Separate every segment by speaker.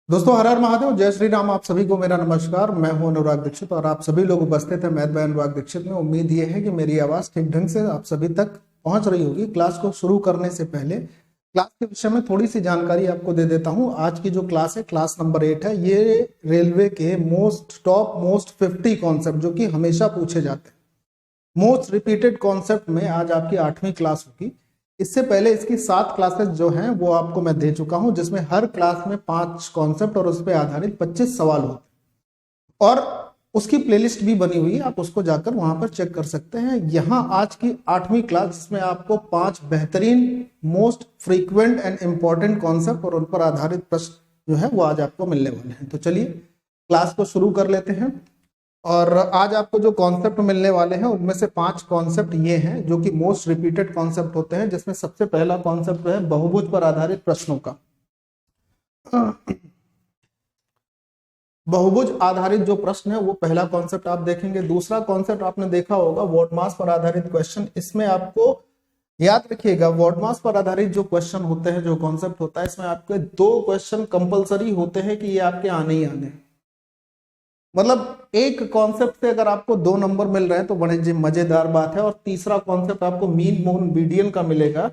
Speaker 1: दोस्तों, हर हर महादेव, जय श्री राम। आप सभी को मेरा नमस्कार। मैं हूं अनुराग दीक्षित और आप सभी लोग उपस्थित हैं मैथ बाय अनुराग दीक्षित में। उम्मीद ये है कि मेरी आवाज ठीक ढंग से आप सभी तक पहुंच रही होगी। क्लास को शुरू करने से पहले क्लास के विषय में थोड़ी सी जानकारी आपको दे देता हूं। आज की जो क्लास है, क्लास नंबर 8 है। ये रेलवे के मोस्ट 50 कॉन्सेप्ट जो कि हमेशा पूछे जाते हैं, मोस्ट रिपीटेड कॉन्सेप्ट में आज आपकी 8वीं क्लास होगी। इससे पहले इसकी 7 क्लासेस जो हैं वो आपको मैं दे चुका हूं, जिसमें हर क्लास में 5 कॉन्सेप्ट और उस पर आधारित 25 सवाल होते हैं और उसकी प्लेलिस्ट भी बनी हुई है। आप उसको जाकर वहां पर चेक कर सकते हैं। यहाँ आज की 8वीं क्लास, जिसमें आपको 5 बेहतरीन most frequent and important concept और उन पर आधारित प्रश्न जो है वो आज आपको मिलने वाले हैं। तो चलिए क्लास को शुरू कर लेते हैं। और आज आपको जो कॉन्सेप्ट मिलने वाले हैं उनमें से 5 कॉन्सेप्ट ये हैं जो कि मोस्ट रिपीटेड कॉन्सेप्ट होते हैं, जिसमें सबसे पहला कॉन्सेप्ट है बहुभुज पर आधारित प्रश्नों का। बहुभुज आधारित जो प्रश्न है वो पहला कॉन्सेप्ट आप देखेंगे। दूसरा कॉन्सेप्ट आपने देखा होगा वॉट मास पर आधारित क्वेश्चन। इसमें आपको याद रखिएगा, वॉट मास पर आधारित जो क्वेश्चन होते हैं, जो कॉन्सेप्ट होता है, इसमें आपके 2 क्वेश्चन कंपलसरी होते हैं कि ये आपके आने ही आने। मतलब एक कॉन्सेप्ट से अगर आपको 2 नंबर मिल रहे हैं तो बड़े मजेदार बात है। और तीसरा कॉन्सेप्ट आपको मीन मोड मीडियन का मिलेगा।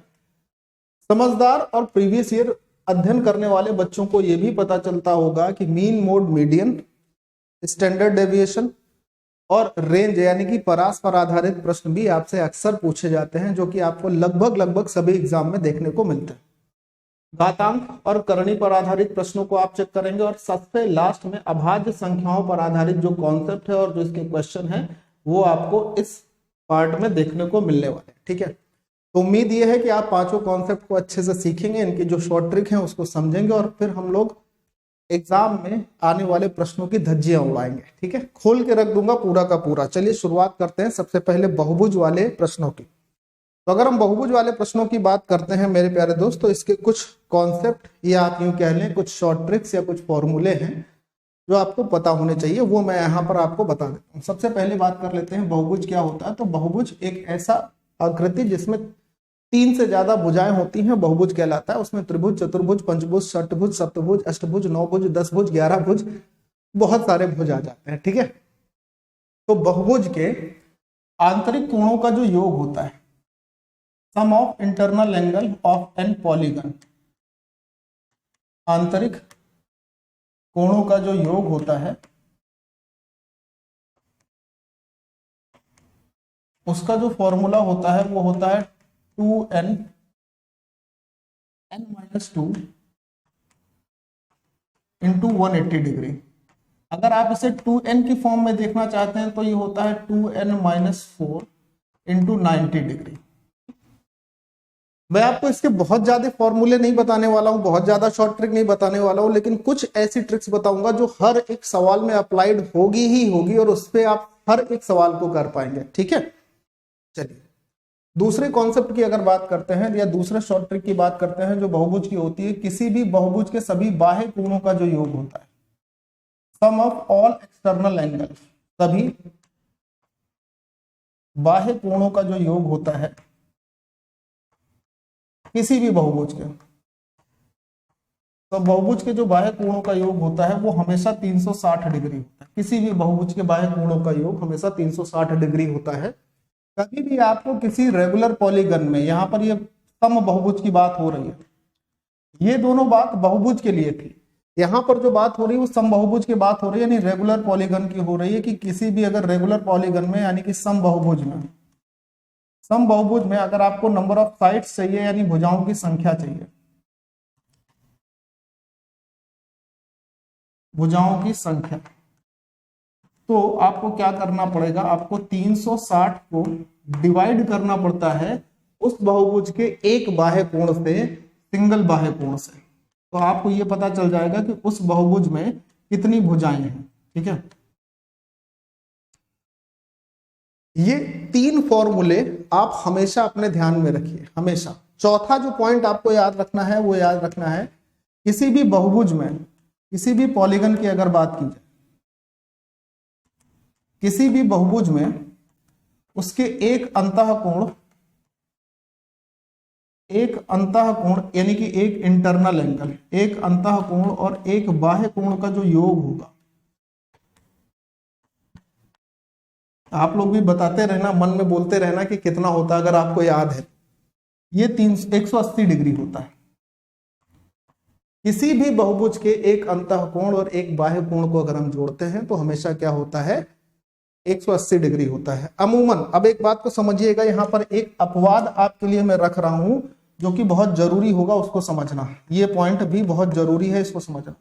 Speaker 1: समझदार और प्रीवियस ईयर अध्ययन करने वाले बच्चों को यह भी पता चलता होगा कि mean mode median, standard deviation और रेंज यानी कि परास पर आधारित प्रश्न भी आपसे अक्सर पूछे जाते हैं, जो कि आपको लगभग सभी एग्जाम में देखने को मिलते हैं। घातांक और करणी पर आधारित प्रश्नों को आप चेक करेंगे और सबसे लास्ट में अभाज्य संख्याओं पर आधारित जो कॉन्सेप्ट है और जो इसके क्वेश्चन है वो आपको इस पार्ट में देखने को मिलने वाले हैं। ठीक है, तो उम्मीद ये है कि आप 5 कॉन्सेप्ट को अच्छे से सीखेंगे, इनकी जो शॉर्ट ट्रिक है उसको समझेंगे और फिर हम लोग एग्जाम में आने वाले प्रश्नों की धज्जियां उड़ाएंगे। ठीक है, खोल के रख दूंगा पूरा का पूरा। चलिए शुरुआत करते हैं सबसे पहले बहुभुज वाले प्रश्नों की। तो अगर हम बहुभुज वाले प्रश्नों की बात करते हैं मेरे प्यारे दोस्त, तो इसके कुछ कॉन्सेप्ट या आप यूं कह लें कुछ शॉर्ट ट्रिक्स या कुछ फॉर्मूले हैं जो आपको पता होने चाहिए, वो मैं यहाँ पर आपको बता देता हूँ। सबसे पहले बात कर लेते हैं बहुभुज क्या होता है। तो बहुभुज एक ऐसा आकृति जिसमें 3 से ज्यादा भुजाएं होती हैं, बहुभुज कहलाता है। उसमें त्रिभुज, चतुर्भुज, पंचभुज, षटभुज, सप्तभुज, अष्टभुज, 9 भुज, 10 भुज, 11 भुज, बहुत सारे भुज आ जाते हैं। ठीक है, तो बहुभुज के आंतरिक कोणों का जो योग होता है, sum of internal angle of an polygon, आंतरिक कोणों का जो योग होता है उसका जो फॉर्मूला होता है वो होता है 2n n-2 इंटू 180 डिग्री। अगर आप इसे 2n की फॉर्म में देखना चाहते हैं तो ये होता है 2n-4 इंटू 90 डिग्री। मैं आपको इसके बहुत ज्यादा फॉर्मूले नहीं बताने वाला हूं, बहुत ज्यादा शॉर्ट ट्रिक नहीं बताने वाला हूं, लेकिन कुछ ऐसी ट्रिक्स बताऊंगा जो हर एक सवाल में अप्लाइड होगी ही होगी और उस पर आप हर एक सवाल को कर पाएंगे। ठीक है, चलिए दूसरे कॉन्सेप्ट की अगर बात करते हैं या दूसरे शॉर्ट ट्रिक की बात करते हैं जो बहुभुज की होती है। किसी भी बहुभुज के सभी बाह्य कोणों का जो योग होता है, sum of all external angle, सभी बाह्य कोणों का जो योग होता है किसी भी बहुभुज के, तो बहुभुज के जो बाह्य कोणों का योग होता है वो हमेशा 360 डिग्री होता है। किसी भी बहुभुज के बाह्य कोणों का योग हमेशा 360 डिग्री होता है। कभी भी आपको किसी रेगुलर पॉलीगन में, यहाँ पर ये सम बहुभुज की बात हो रही है, ये दोनों बात बहुभुज के लिए थी। यहाँ पर जो बात हो रही है वो सम बहुभुज की बात हो रही है, यानी रेगुलर पॉलीगन की हो रही है कि किसी भी अगर रेगुलर पॉलीगन में यानी कि सम बहुभुज में अगर आपको नंबर ऑफ साइड्स चाहिए यानी भुजाओं की संख्या चाहिए, भुजाओं की संख्या, तो आपको क्या करना पड़ेगा, आपको 360 को डिवाइड करना पड़ता है उस बहुभुज के एक बाह्य कोण से, सिंगल बाह्य कोण से। तो आपको यह पता चल जाएगा कि उस बहुभुज में कितनी भुजाएं हैं। ठीक है, ये 3 फॉर्मूले आप हमेशा अपने ध्यान में रखिए, हमेशा। चौथा जो पॉइंट आपको याद रखना है वो याद रखना है, किसी भी बहुभुज में, किसी भी पॉलीगन की अगर बात की जाए, किसी भी बहुभुज में उसके एक अंतः कोण एक अंतः कोण यानी कि एक इंटरनल एंगल, एक अंतः कोण और एक बाह्य कोण का जो योग होगा, आप लोग भी बताते रहना, मन में बोलते रहना कि कितना होता है, अगर आपको याद है ये 180 डिग्री होता है। किसी भी बहुभुज के एक अंतः कोण और एक बाह्य कोण को अगर हम जोड़ते हैं तो हमेशा क्या होता है, 180 डिग्री होता है अमूमन। अब एक बात को समझिएगा, यहाँ पर एक अपवाद आपके लिए मैं रख रहा हूं जो कि बहुत जरूरी होगा उसको समझना, ये पॉइंट भी बहुत जरूरी है, इसको समझना।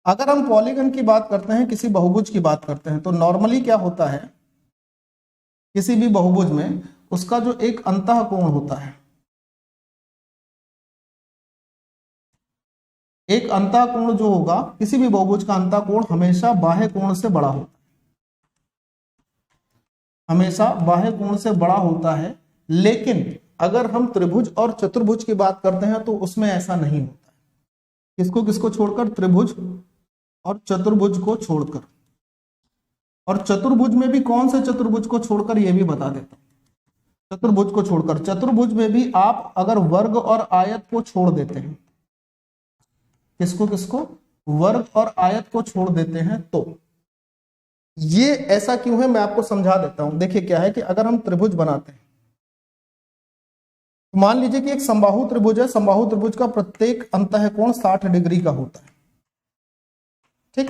Speaker 1: अगर हम पॉलीगन की बात करते हैं, किसी बहुभुज की बात करते हैं, तो नॉर्मली क्या होता है, किसी भी बहुभुज में उसका जो एक अंतः कोण होता है, एक अंतः कोण जो होगा, किसी भी बहुभुज का अंतः कोण हमेशा बाह्य कोण से बड़ा होता है, हमेशा बाह्य कोण से बड़ा होता है। लेकिन अगर हम त्रिभुज और चतुर्भुज की बात करते हैं तो उसमें ऐसा नहीं होता है। किसको किसको छोड़कर, त्रिभुज और चतुर्भुज को छोड़कर। और चतुर्भुज में भी कौन से चतुर्भुज को छोड़कर, यह भी बता देता हूं। चतुर्भुज को छोड़कर, चतुर्भुज में भी आप अगर वर्ग और आयत को छोड़ देते हैं, किसको किसको, वर्ग और आयत को छोड़ देते हैं, तो ये ऐसा क्यों है मैं आपको समझा देता हूं। देखिए क्या है कि अगर हम त्रिभुज बनाते हैं, मान लीजिए कि एक समबाहु त्रिभुज है, समबाहु त्रिभुज का प्रत्येक अंतः कोण 60 डिग्री का होता है, ठीक।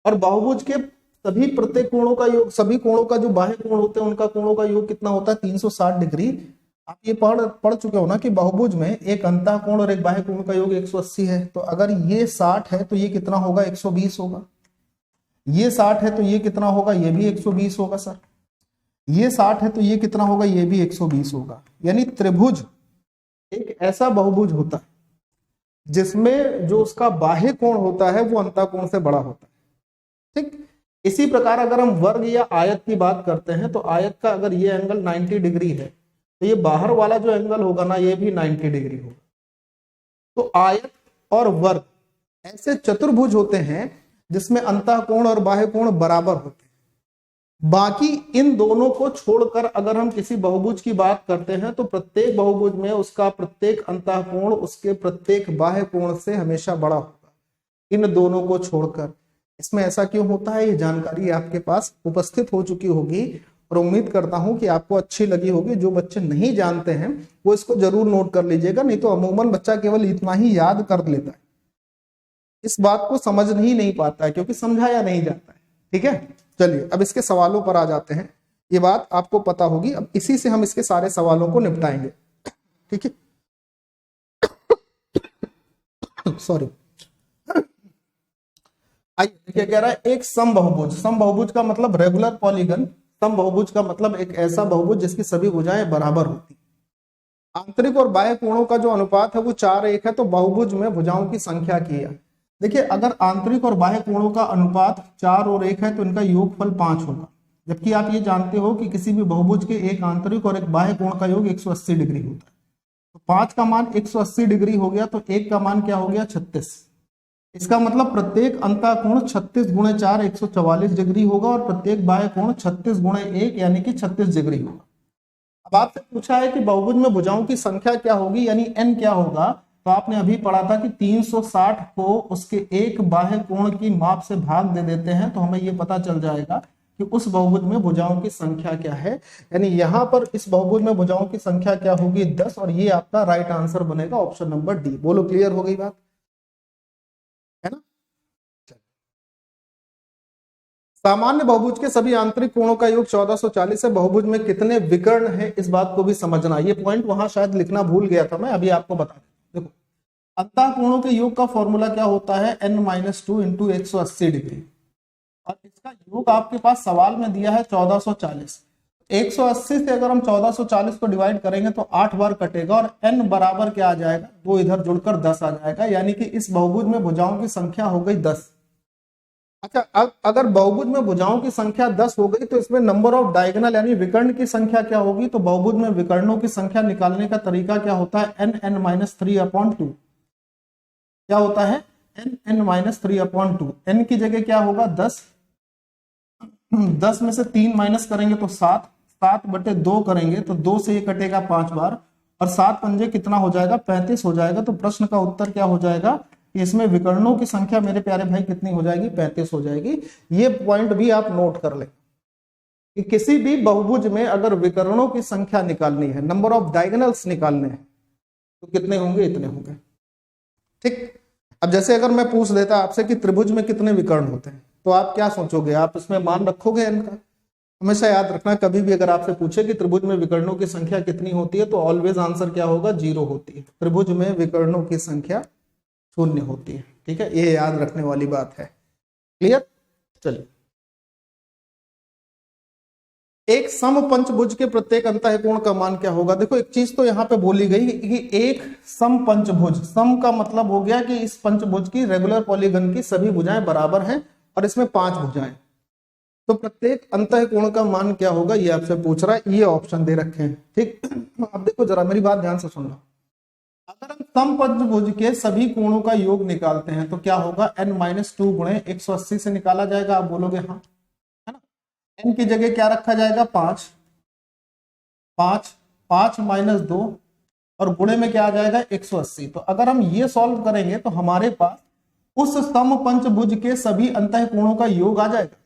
Speaker 1: और बहुभुज के सभी प्रत्येक कोणों का योग, सभी कोणों का जो बाह्य कोण होते हैं उनका कोणों का योग कितना होता है, 360 डिग्री। आप ये पढ़ चुके हो ना कि बहुभुज में एक अंतः कोण और एक बाह्य कोण का योग 180 है, तो अगर ये 60 है तो ये कितना होगा, 120 होगा। ये 60 है तो ये कितना होगा, ये भी 120 होगा सर। ये 60 है तो ये कितना होगा, ये भी 120 होगा। यानी त्रिभुज एक ऐसा बहुभुज होता है जिसमें जो उसका बाह्य कोण होता है वो अंतः कोण से बड़ा होता है, ठीक। इसी प्रकार अगर हम वर्ग या आयत की बात करते हैं तो आयत का अगर ये एंगल 90 डिग्री है तो ये बाहर वाला जो एंगल होगा ना, ये भी 90 डिग्री होगा। तो आयत और वर्ग ऐसे चतुर्भुज होते हैं जिसमें अंतः कोण और बाह्य कोण बराबर होते हैं। बाकी इन दोनों को छोड़कर अगर हम किसी बहुभुज की बात करते हैं तो प्रत्येक बहुभुज में उसका प्रत्येक अंतः कोण उसके प्रत्येक बाह्य कोण से हमेशा बड़ा होगा, इन दोनों को छोड़कर। इसमें ऐसा क्यों होता है, ये जानकारी आपके पास उपस्थित हो चुकी होगी और उम्मीद करता हूं कि आपको अच्छी लगी होगी। जो बच्चे नहीं जानते हैं वो इसको जरूर नोट कर लीजिएगा, नहीं तो अमूमन बच्चा केवल इतना ही याद कर लेता है, इस बात को समझ नहीं पाता है क्योंकि समझाया नहीं जाता है, ठीक है। चलिए अब इसके सवालों पर आ जाते हैं। ये बात आपको पता होगी, अब इसी से हम इसके सारे सवालों को निपटाएंगे, ठीक है। सॉरी, आइए क्या कह रहा है, एक समबहुभुज। समबहुभुज का मतलब रेगुलर पॉलीगन, समबहुभुज का मतलब एक ऐसा बहुभुज जिसकी सभी भुजाएं बराबर होती। आंतरिक और बाह्य कोणों का जो अनुपात है वो 4:1 है, तो बहुभुज में भुजाओं की संख्या की है। देखिए अगर आंतरिक और बाह्य कोणों का अनुपात 4 और 1 है तो इनका योगफल 5 होगा। जबकि आप ये जानते हो कि किसी भी बहुभुज के एक आंतरिक और एक बाह्य कोण का योग 180 डिग्री होता है। तो 5 का मान 180 डिग्री हो गया, तो 1 का मान क्या हो गया, 36। इसका मतलब प्रत्येक अंतः कोण 36 गुणे 4 144 डिग्री होगा और प्रत्येक बाह्य कोण 36 गुणे 1 यानी कि 36 डिग्री होगा। अब आपसे पूछा है कि बहुभुज में भुजाओं की संख्या क्या होगी, यानी n क्या होगा। तो आपने अभी पढ़ा था कि 360 को उसके एक बाह्य कोण की माप से भाग दे देते हैं तो हमें यह पता चल जाएगा कि उस बहुभुज में भुजाओं की संख्या क्या है। यानी यहां पर इस बहुभुज में भुजाओं की संख्या क्या होगी, 10, और ये आपका राइट आंसर बनेगा ऑप्शन नंबर डी। बोलो क्लियर हो गई बात, है ना। सामान्य बहुभुज के सभी आंतरिक कोणों का योग 1440 है। बहुभुज में कितने विकर्ण है इस बात को भी समझना। ये पॉइंट वहां शायद लिखना भूल गया था मैं, अभी आपको बता देता। देखो अंतः कोणों के योग का फॉर्मूला क्या होता है, n-2 इंटू 180 डिग्री, और इसका योग आपके पास सवाल में दिया है 1440। 180 से अगर हम 1440 को डिवाइड करेंगे तो 8 बार कटेगा और n बराबर क्या आ जाएगा, 2 इधर जुड़कर 10 आ जाएगा। यानी कि इस बहुभुज में भुजाओं की संख्या हो गई 10। अच्छा अब अगर बहुभुज में भुजाओं की संख्या 10 हो गई तो इसमें नंबर ऑफ डायगोनल यानी विकर्ण की संख्या क्या होगी। तो बहुभुज में विकर्णों की संख्या निकालने का तरीका क्या होता है, n-3/2। क्या होता है, n-3/2। n की जगह क्या होगा 10, 10 में से 3 माइनस करेंगे तो 7, 7/2 करेंगे तो 2 से ये कटेगा 5 बार, और 7 पंजे कितना हो जाएगा, 35 हो जाएगा। तो प्रश्न का उत्तर क्या हो जाएगा, इसमें विकर्णों की संख्या मेरे प्यारे भाई कितनी हो जाएगी, 35 हो जाएगी। ये पॉइंट भी आप नोट कर लें कि किसी भी बहुभुज में अगर विकर्णों की संख्या निकालनी है, नंबर ऑफ डायगोनल्स निकालने हैं, तो कितने होंगे, इतने होंगे। ठीक, अब जैसे अगर मैं पूछ देता आपसे कि त्रिभुज में कितने विकर्ण होते हैं, तो आप क्या सोचोगे, आप इसमें मान रखोगे इनका? हमेशा याद रखना, कभी भी अगर आपसे पूछे कि त्रिभुज में विकर्णों की संख्या कितनी होती है, तो ऑलवेज आंसर क्या होगा, 0 होती है। त्रिभुज में विकर्णों की संख्या 0 होती है। ठीक है, ये याद रखने वाली बात है। क्लियर? चलिए, एक समपंचभुज के प्रत्येक अंतःकोण का मान क्या होगा। देखो एक चीज तो यहाँ पे बोली गई कि एक समपंचभुज, सम का मतलब हो गया कि इस पंचभुज की रेगुलर पॉलीगन की सभी भुजाएं बराबर हैं और इसमें 5 भुजाएं, तो प्रत्येक अंतःकोण का मान क्या होगा, ये आपसे पूछ रहा है। ये ऑप्शन दे रखे हैं। ठीक, अब देखो जरा मेरी बात ध्यान से सुनना। अगर हम समपंचभुज के सभी कोणों का योग निकालते हैं तो क्या होगा, n-2 गुणे 180 से निकाला जाएगा। आप बोलोगे हाँ, है ना। n की जगह क्या रखा जाएगा, 5, 5 माइनस 2 और गुणे में क्या आ जाएगा, 180। तो अगर हम ये सॉल्व करेंगे तो हमारे पास उस समपंचभुज के सभी अंतःकोणों का योग आ जाएगा।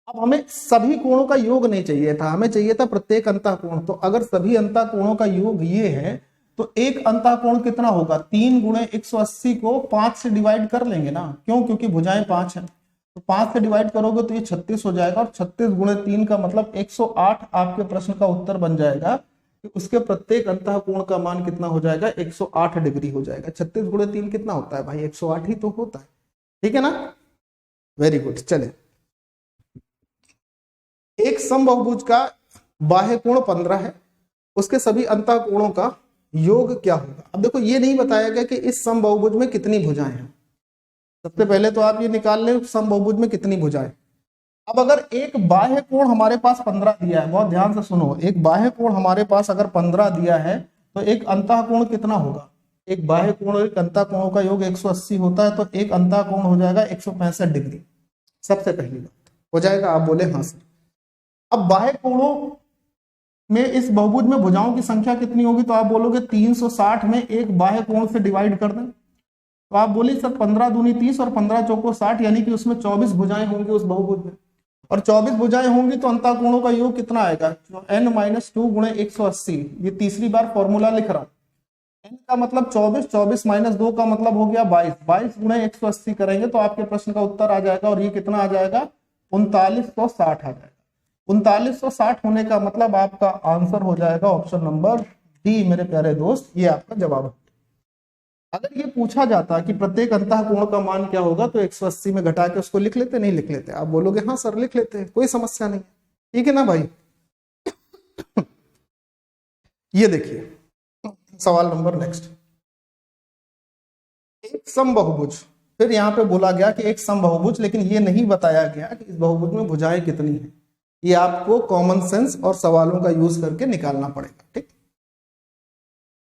Speaker 1: अब हमें सभी कोणों का योग नहीं चाहिए था, हमें चाहिए था प्रत्येक अंतःकोण। तो अगर सभी अंतःकोणों का योग ये है तो एक अंतःकोण कितना होगा, 3 गुणे 180 को 5 से डिवाइड कर लेंगे ना। क्यों, क्योंकि भुजाएं 5 हैं, तो 5 से डिवाइड करोगे तो ये 36 हो जाएगा। और 36 गुणे 3 का मतलब 108 आपके प्रश्न का उत्तर बन जाएगा कि उसके प्रत्येक अंतःकोण का मान कितना हो जाएगा, 108 डिग्री हो जाएगा। 36 गुणे 3 कितना होता है भाई, 108 ही तो होता है। ठीक है ना, वेरी गुड। चले, एक समबाहुभुज का बाह्य कोण 15 है, उसके सभी अंतःकोणों का योग क्या होगा। अब देखो ये नहीं बताया गया कि इस समबाहुभुज में कितनी भुजाएं हैं। सबसे पहले तो आप ये निकाल लें समबाहुभुज में कितनी भुजाएं। अब अगर एक बाह्य कोण हमारे पास 15 दिया है, बहुत ध्यान से सुनो, एक बाह्य कोण हमारे पास अगर 15 दिया है तो एक अंतःकोण कितना होगा, एक बाह्य कोण और एक अंतःकोणों का योग 180 होता है, तो एक अंतःकोण हो जाएगा 165 डिग्री। सबसे पहली बात हो जाएगा। आप बोले हाँ सर। अब बाह्य कोणों में इस बहुभुज में भुजाओं की संख्या कितनी होगी, तो आप बोलोगे 360 में एक बाह्य कोण से डिवाइड कर दें। तो आप बोले सर 15 दूनी 30 और 15 चौको 60, यानी कि उसमें 24 भुजाएं होंगी उस बहुभुज में, और 24 भुजाएं होंगी तो अंतःकोणों का योग कितना आएगा, n-2 गुणे 180। ये तीसरी बार फॉर्मूला लिख रहा हूं। n का मतलब 24, 24 माइनस 2 का मतलब हो गया 22, 22 गुणे 180 करेंगे तो आपके प्रश्न का उत्तर आ जाएगा। और ये कितना आ जाएगा, 3960 आ जाएगा। 3960 होने का मतलब आपका आंसर हो जाएगा ऑप्शन नंबर डी मेरे प्यारे दोस्त, ये आपका जवाब है। अगर ये पूछा जाता कि प्रत्येक अंतःकोण का मान क्या होगा तो 180 में घटा के उसको लिख लेते, नहीं लिख लेते। आप बोलोगे हाँ सर लिख लेते हैं, कोई समस्या नहीं। ठीक है ना भाई। ये देखिए सवाल नंबर नेक्स्ट, एक समबाहुभुज। फिर यहाँ पे बोला गया कि एक समबाहुभुज, लेकिन ये नहीं बताया गया कि इस बहुभुज में भुजाएं कितनी है। ये आपको कॉमन सेंस और सवालों का यूज करके निकालना पड़ेगा। ठीक,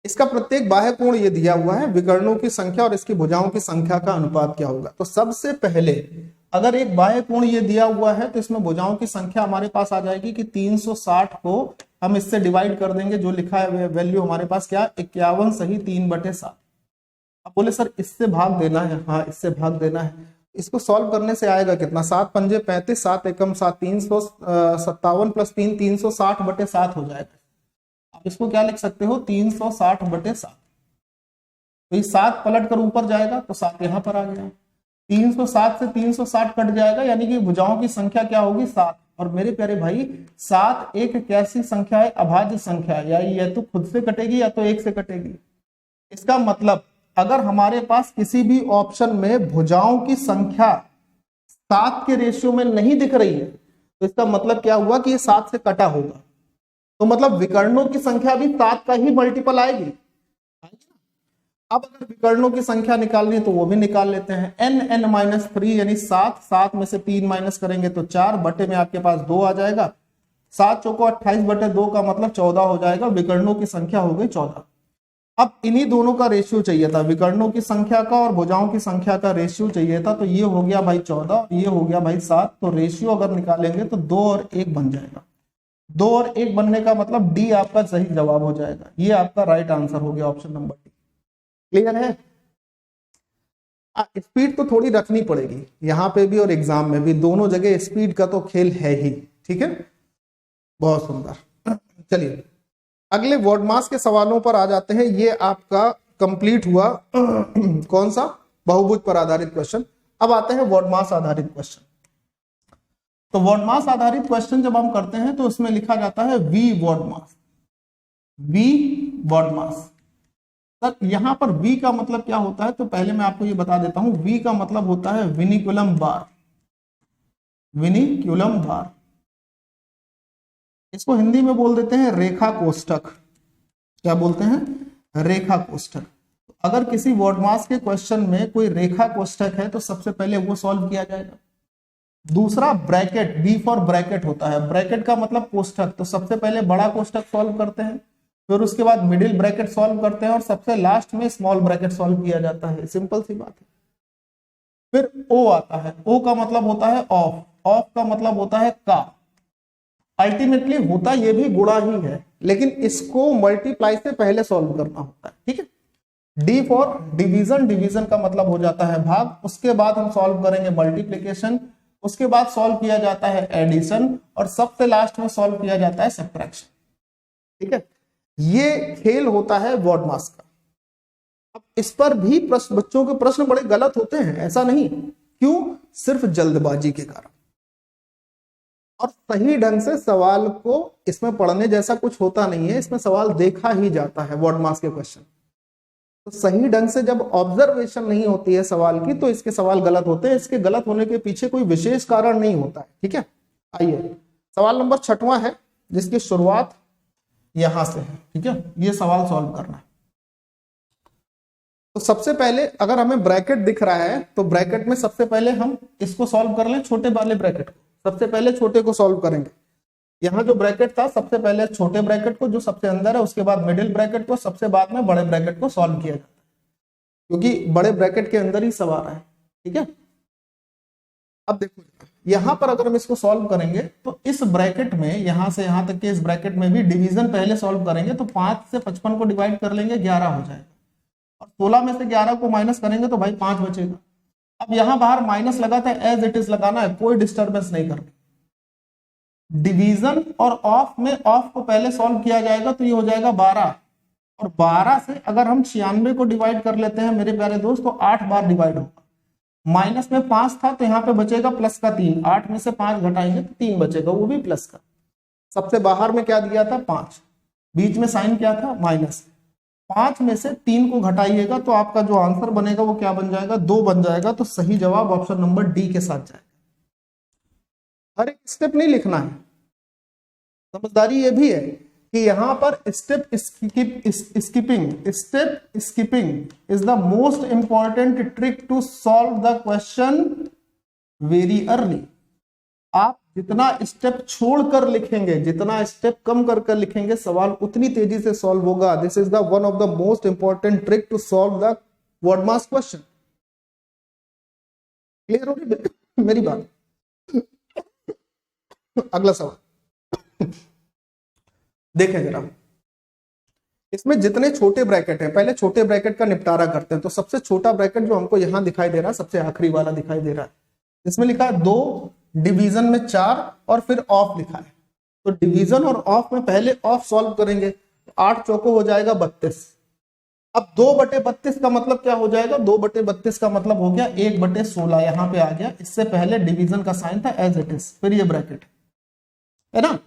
Speaker 1: इसका प्रत्येक बाह्य कोण ये दिया हुआ है, विकर्णों की संख्या और इसकी भुजाओं की संख्या का अनुपात क्या होगा। तो सबसे पहले अगर एक बाह्य कोण ये दिया हुआ है तो इसमें भुजाओं की संख्या हमारे पास आ जाएगी कि 360 को हम इससे डिवाइड कर देंगे। जो लिखा है वैल्यू हमारे पास क्या, 51 सही 3/7। अब बोले सर इससे भाग देना है, हाँ इससे भाग देना है। इसको सॉल्व करने से आएगा कितना, 7 पंजे 35, 7 एकम 7, 357 प्लस 3 360/7 हो जाएगा। आप इसको क्या लिख सकते हो, 360/7। तो ये 7 पलट कर ऊपर जाएगा तो 7 यहां पर आ गया। 307 से 360 कट जाएगा, यानी कि भुजाओं की संख्या क्या होगी, 7। और मेरे प्यारे भाई 7 एक कैसी संख्या है, अभाज्य संख्या है, या ये तो खुद से कटेगी या तो 1 से कटेगी। इसका मतलब अगर हमारे पास किसी भी ऑप्शन में भुजाओं की संख्या 7 के रेशियो में नहीं दिख रही है तो इसका मतलब क्या हुआ कि ये 7 से कटा होगा। तो मतलब विकर्णों की संख्या भी 7 का ही मल्टीपल आएगी। अब अगर विकर्णों की संख्या निकालनी है तो वो भी निकाल लेते हैं। n-3 यानी 7 में से 3 माइनस करेंगे तो 4 बटे में आपके पास 2 आ जाएगा। 7 चौको 28/2 का मतलब 14 हो जाएगा। विकर्णों की संख्या हो गई 14। अब इन्हीं दोनों का रेशियो चाहिए था, विकर्णों की संख्या का और भुजाओं की संख्या का रेशियो चाहिए था। तो ये हो गया भाई 14, ये हो गया भाई 7। तो रेशियो अगर निकालेंगे तो 2 और 1 बन जाएगा। 2 और 1 बनने का मतलब डी आपका सही जवाब हो जाएगा। ये आपका राइट आंसर हो गया ऑप्शन नंबर डी। क्लियर है? स्पीड तो थोड़ी रखनी पड़ेगी यहाँ पे भी और एग्जाम में भी, दोनों जगह स्पीड का तो खेल है ही। ठीक है, बहुत सुंदर। चलिए अगले वर्ड मास के सवालों पर आ जाते हैं। ये आपका कंप्लीट हुआ कौन सा, बहुभुज पर आधारित क्वेश्चन। अब आते हैं वर्ड मास आधारित क्वेश्चन। तो वर्ड मास आधारित क्वेश्चन जब हम करते हैं तो उसमें लिखा जाता है V word maths, V word maths. Sir यहां पर वी का मतलब क्या होता है, तो पहले मैं आपको ये बता देता हूं। वी का मतलब होता है विनिकुलम बार, विनिकुलम बार। इसको हिंदी में बोल देते हैं रेखा कोष्ठक। क्या बोलते हैं? रेखा कोष्ठक। अगर किसी वर्ड मास के क्वेश्चन में कोई रेखा कोष्ठक है तो सबसे पहले वो सॉल्व किया जाएगा। दूसरा ब्रैकेट, बी फॉर ब्रैकेट होता है। ब्रैकेट का मतलब कोष्ठक, तो सबसे पहले बड़ा कोष्ठक सॉल्व करते हैं, फिर उसके बाद मिडिल ब्रैकेट सॉल्व करते हैं और सबसे लास्ट में स्मॉल ब्रैकेट सॉल्व किया जाता है। सिंपल सी बात है। फिर ओ आता है। ओ का मतलब होता है ऑफ, ऑफ का मतलब होता है का। अल्टीमेटली होता ये भी गुणा ही है, लेकिन इसको मल्टीप्लाई से पहले सॉल्व करना होता है। ठीक है। डी फॉर डिवीजन, डिवीजन का मतलब हो जाता है भाग। उसके बाद हम सॉल्व करेंगे मल्टीप्लीकेशन, उसके बाद सॉल्व किया जाता है एडिशन और सबसे लास्ट में सॉल्व किया जाता है सब्ट्रैक्शन। ठीक है, ये खेल होता है वर्ड मास का। अब इस पर भी प्रश्न, बच्चों के प्रश्न बड़े गलत होते हैं, ऐसा नहीं। क्यों? सिर्फ जल्दबाजी के कारण। और सही ढंग से सवाल को इसमें पढ़ने जैसा कुछ होता नहीं है, इसमें सवाल देखा ही जाता है वर्ड मास के क्वेश्चन। तो सही ढंग से जब ऑब्जर्वेशन नहीं होती है सवाल की तो इसके सवाल गलत होते हैं। इसके गलत होने के पीछे कोई विशेष कारण नहीं होता है। ठीक है, आइए सवाल नंबर 6वां है, जिसकी शुरुआत यहां से है। ठीक है, ये सवाल सॉल्व करना है। तो सबसे पहले अगर हमें ब्रैकेट दिख रहा है तो ब्रैकेट में सबसे पहले हम इसको सॉल्व कर लें, छोटे वाले ब्रैकेट को। सबसे पहले छोटे को सॉल्व करेंगे। यहाँ जो ब्रैकेट था सबसे पहले छोटे ब्रैकेट को जो सबसे अंदर है, उसके बाद मिडिल ब्रैकेट को, सबसे बाद में बड़े ब्रैकेट को सॉल्व किया जाता है, क्योंकि बड़े ब्रैकेट के अंदर ही सब आ रहा है। ठीक है, अब देखो यहां पर अगर हम इसको सॉल्व करेंगे तो इस ब्रैकेट में यहां से यहां तक के इस ब्रैकेट में भी डिवीजन पहले सॉल्व करेंगे तो 5 से 55 को डिवाइड कर लेंगे, 11 हो जाएगा। और 16 में से 11 को माइनस करेंगे तो भाई 5 बचेगा। अब यहां बाहर माइनस लगा था, एज इट इज लगाना है, कोई डिस्टर्बेंस नहीं करनी। डिवीजन और ऑफ में ऑफ को पहले सॉल्व किया जाएगा तो ये हो जाएगा 12, और 12 से अगर हम 96 को डिवाइड कर लेते हैं मेरे प्यारे दोस्त तो 8 बार डिवाइड होगा। माइनस में 5 था तो यहाँ पे बचेगा प्लस का 3, 8 में से 5 घटाएंगे तो 3 बचेगा, वो भी प्लस का। सबसे बाहर में क्या दिया था? 5, बीच में साइन क्या था? माइनस। 5 में से 3 को घटाइएगा तो आपका जो आंसर बनेगा वो क्या बन जाएगा? 2 बन जाएगा। तो सही जवाब ऑप्शन नंबर डी के साथ जाएगा। हर एक स्टेप नहीं लिखना है, समझदारी ये भी है कि यहां पर step skipping is the most important trick to solve the question very early. आप जितना स्टेप छोड़कर लिखेंगे, जितना स्टेप कम कर लिखेंगे, सवाल उतनी तेजी से सॉल्व होगा। This is the one of the most important trick to solve the word maths question. Clear हो रही मेरी बात? अगला सवाल देखें जरा। इसमें जितने छोटे ब्रैकेट हैं, पहले छोटे ब्रैकेट का निपटारा करते हैं। तो सबसे छोटा ब्रैकेट जो हमको यहां दिखाई दे रहा है, सबसे आखिरी वाला दिखाई दे रहा है, इसमें लिखा है 2, डिवीजन में 4 और फिर ऑफ लिखा है। तो डिवीजन और ऑफ में पहले ऑफ सॉल्व करेंगे, 8 चौको हो जाएगा 32। अब 2/32 का मतलब क्या हो जाएगा? 2/32 का मतलब हो गया 1/16, यहां पे आ गया। इससे पहले डिवीजन का साइन था एज इट इज, फिर ये ब्रैकेट है ना।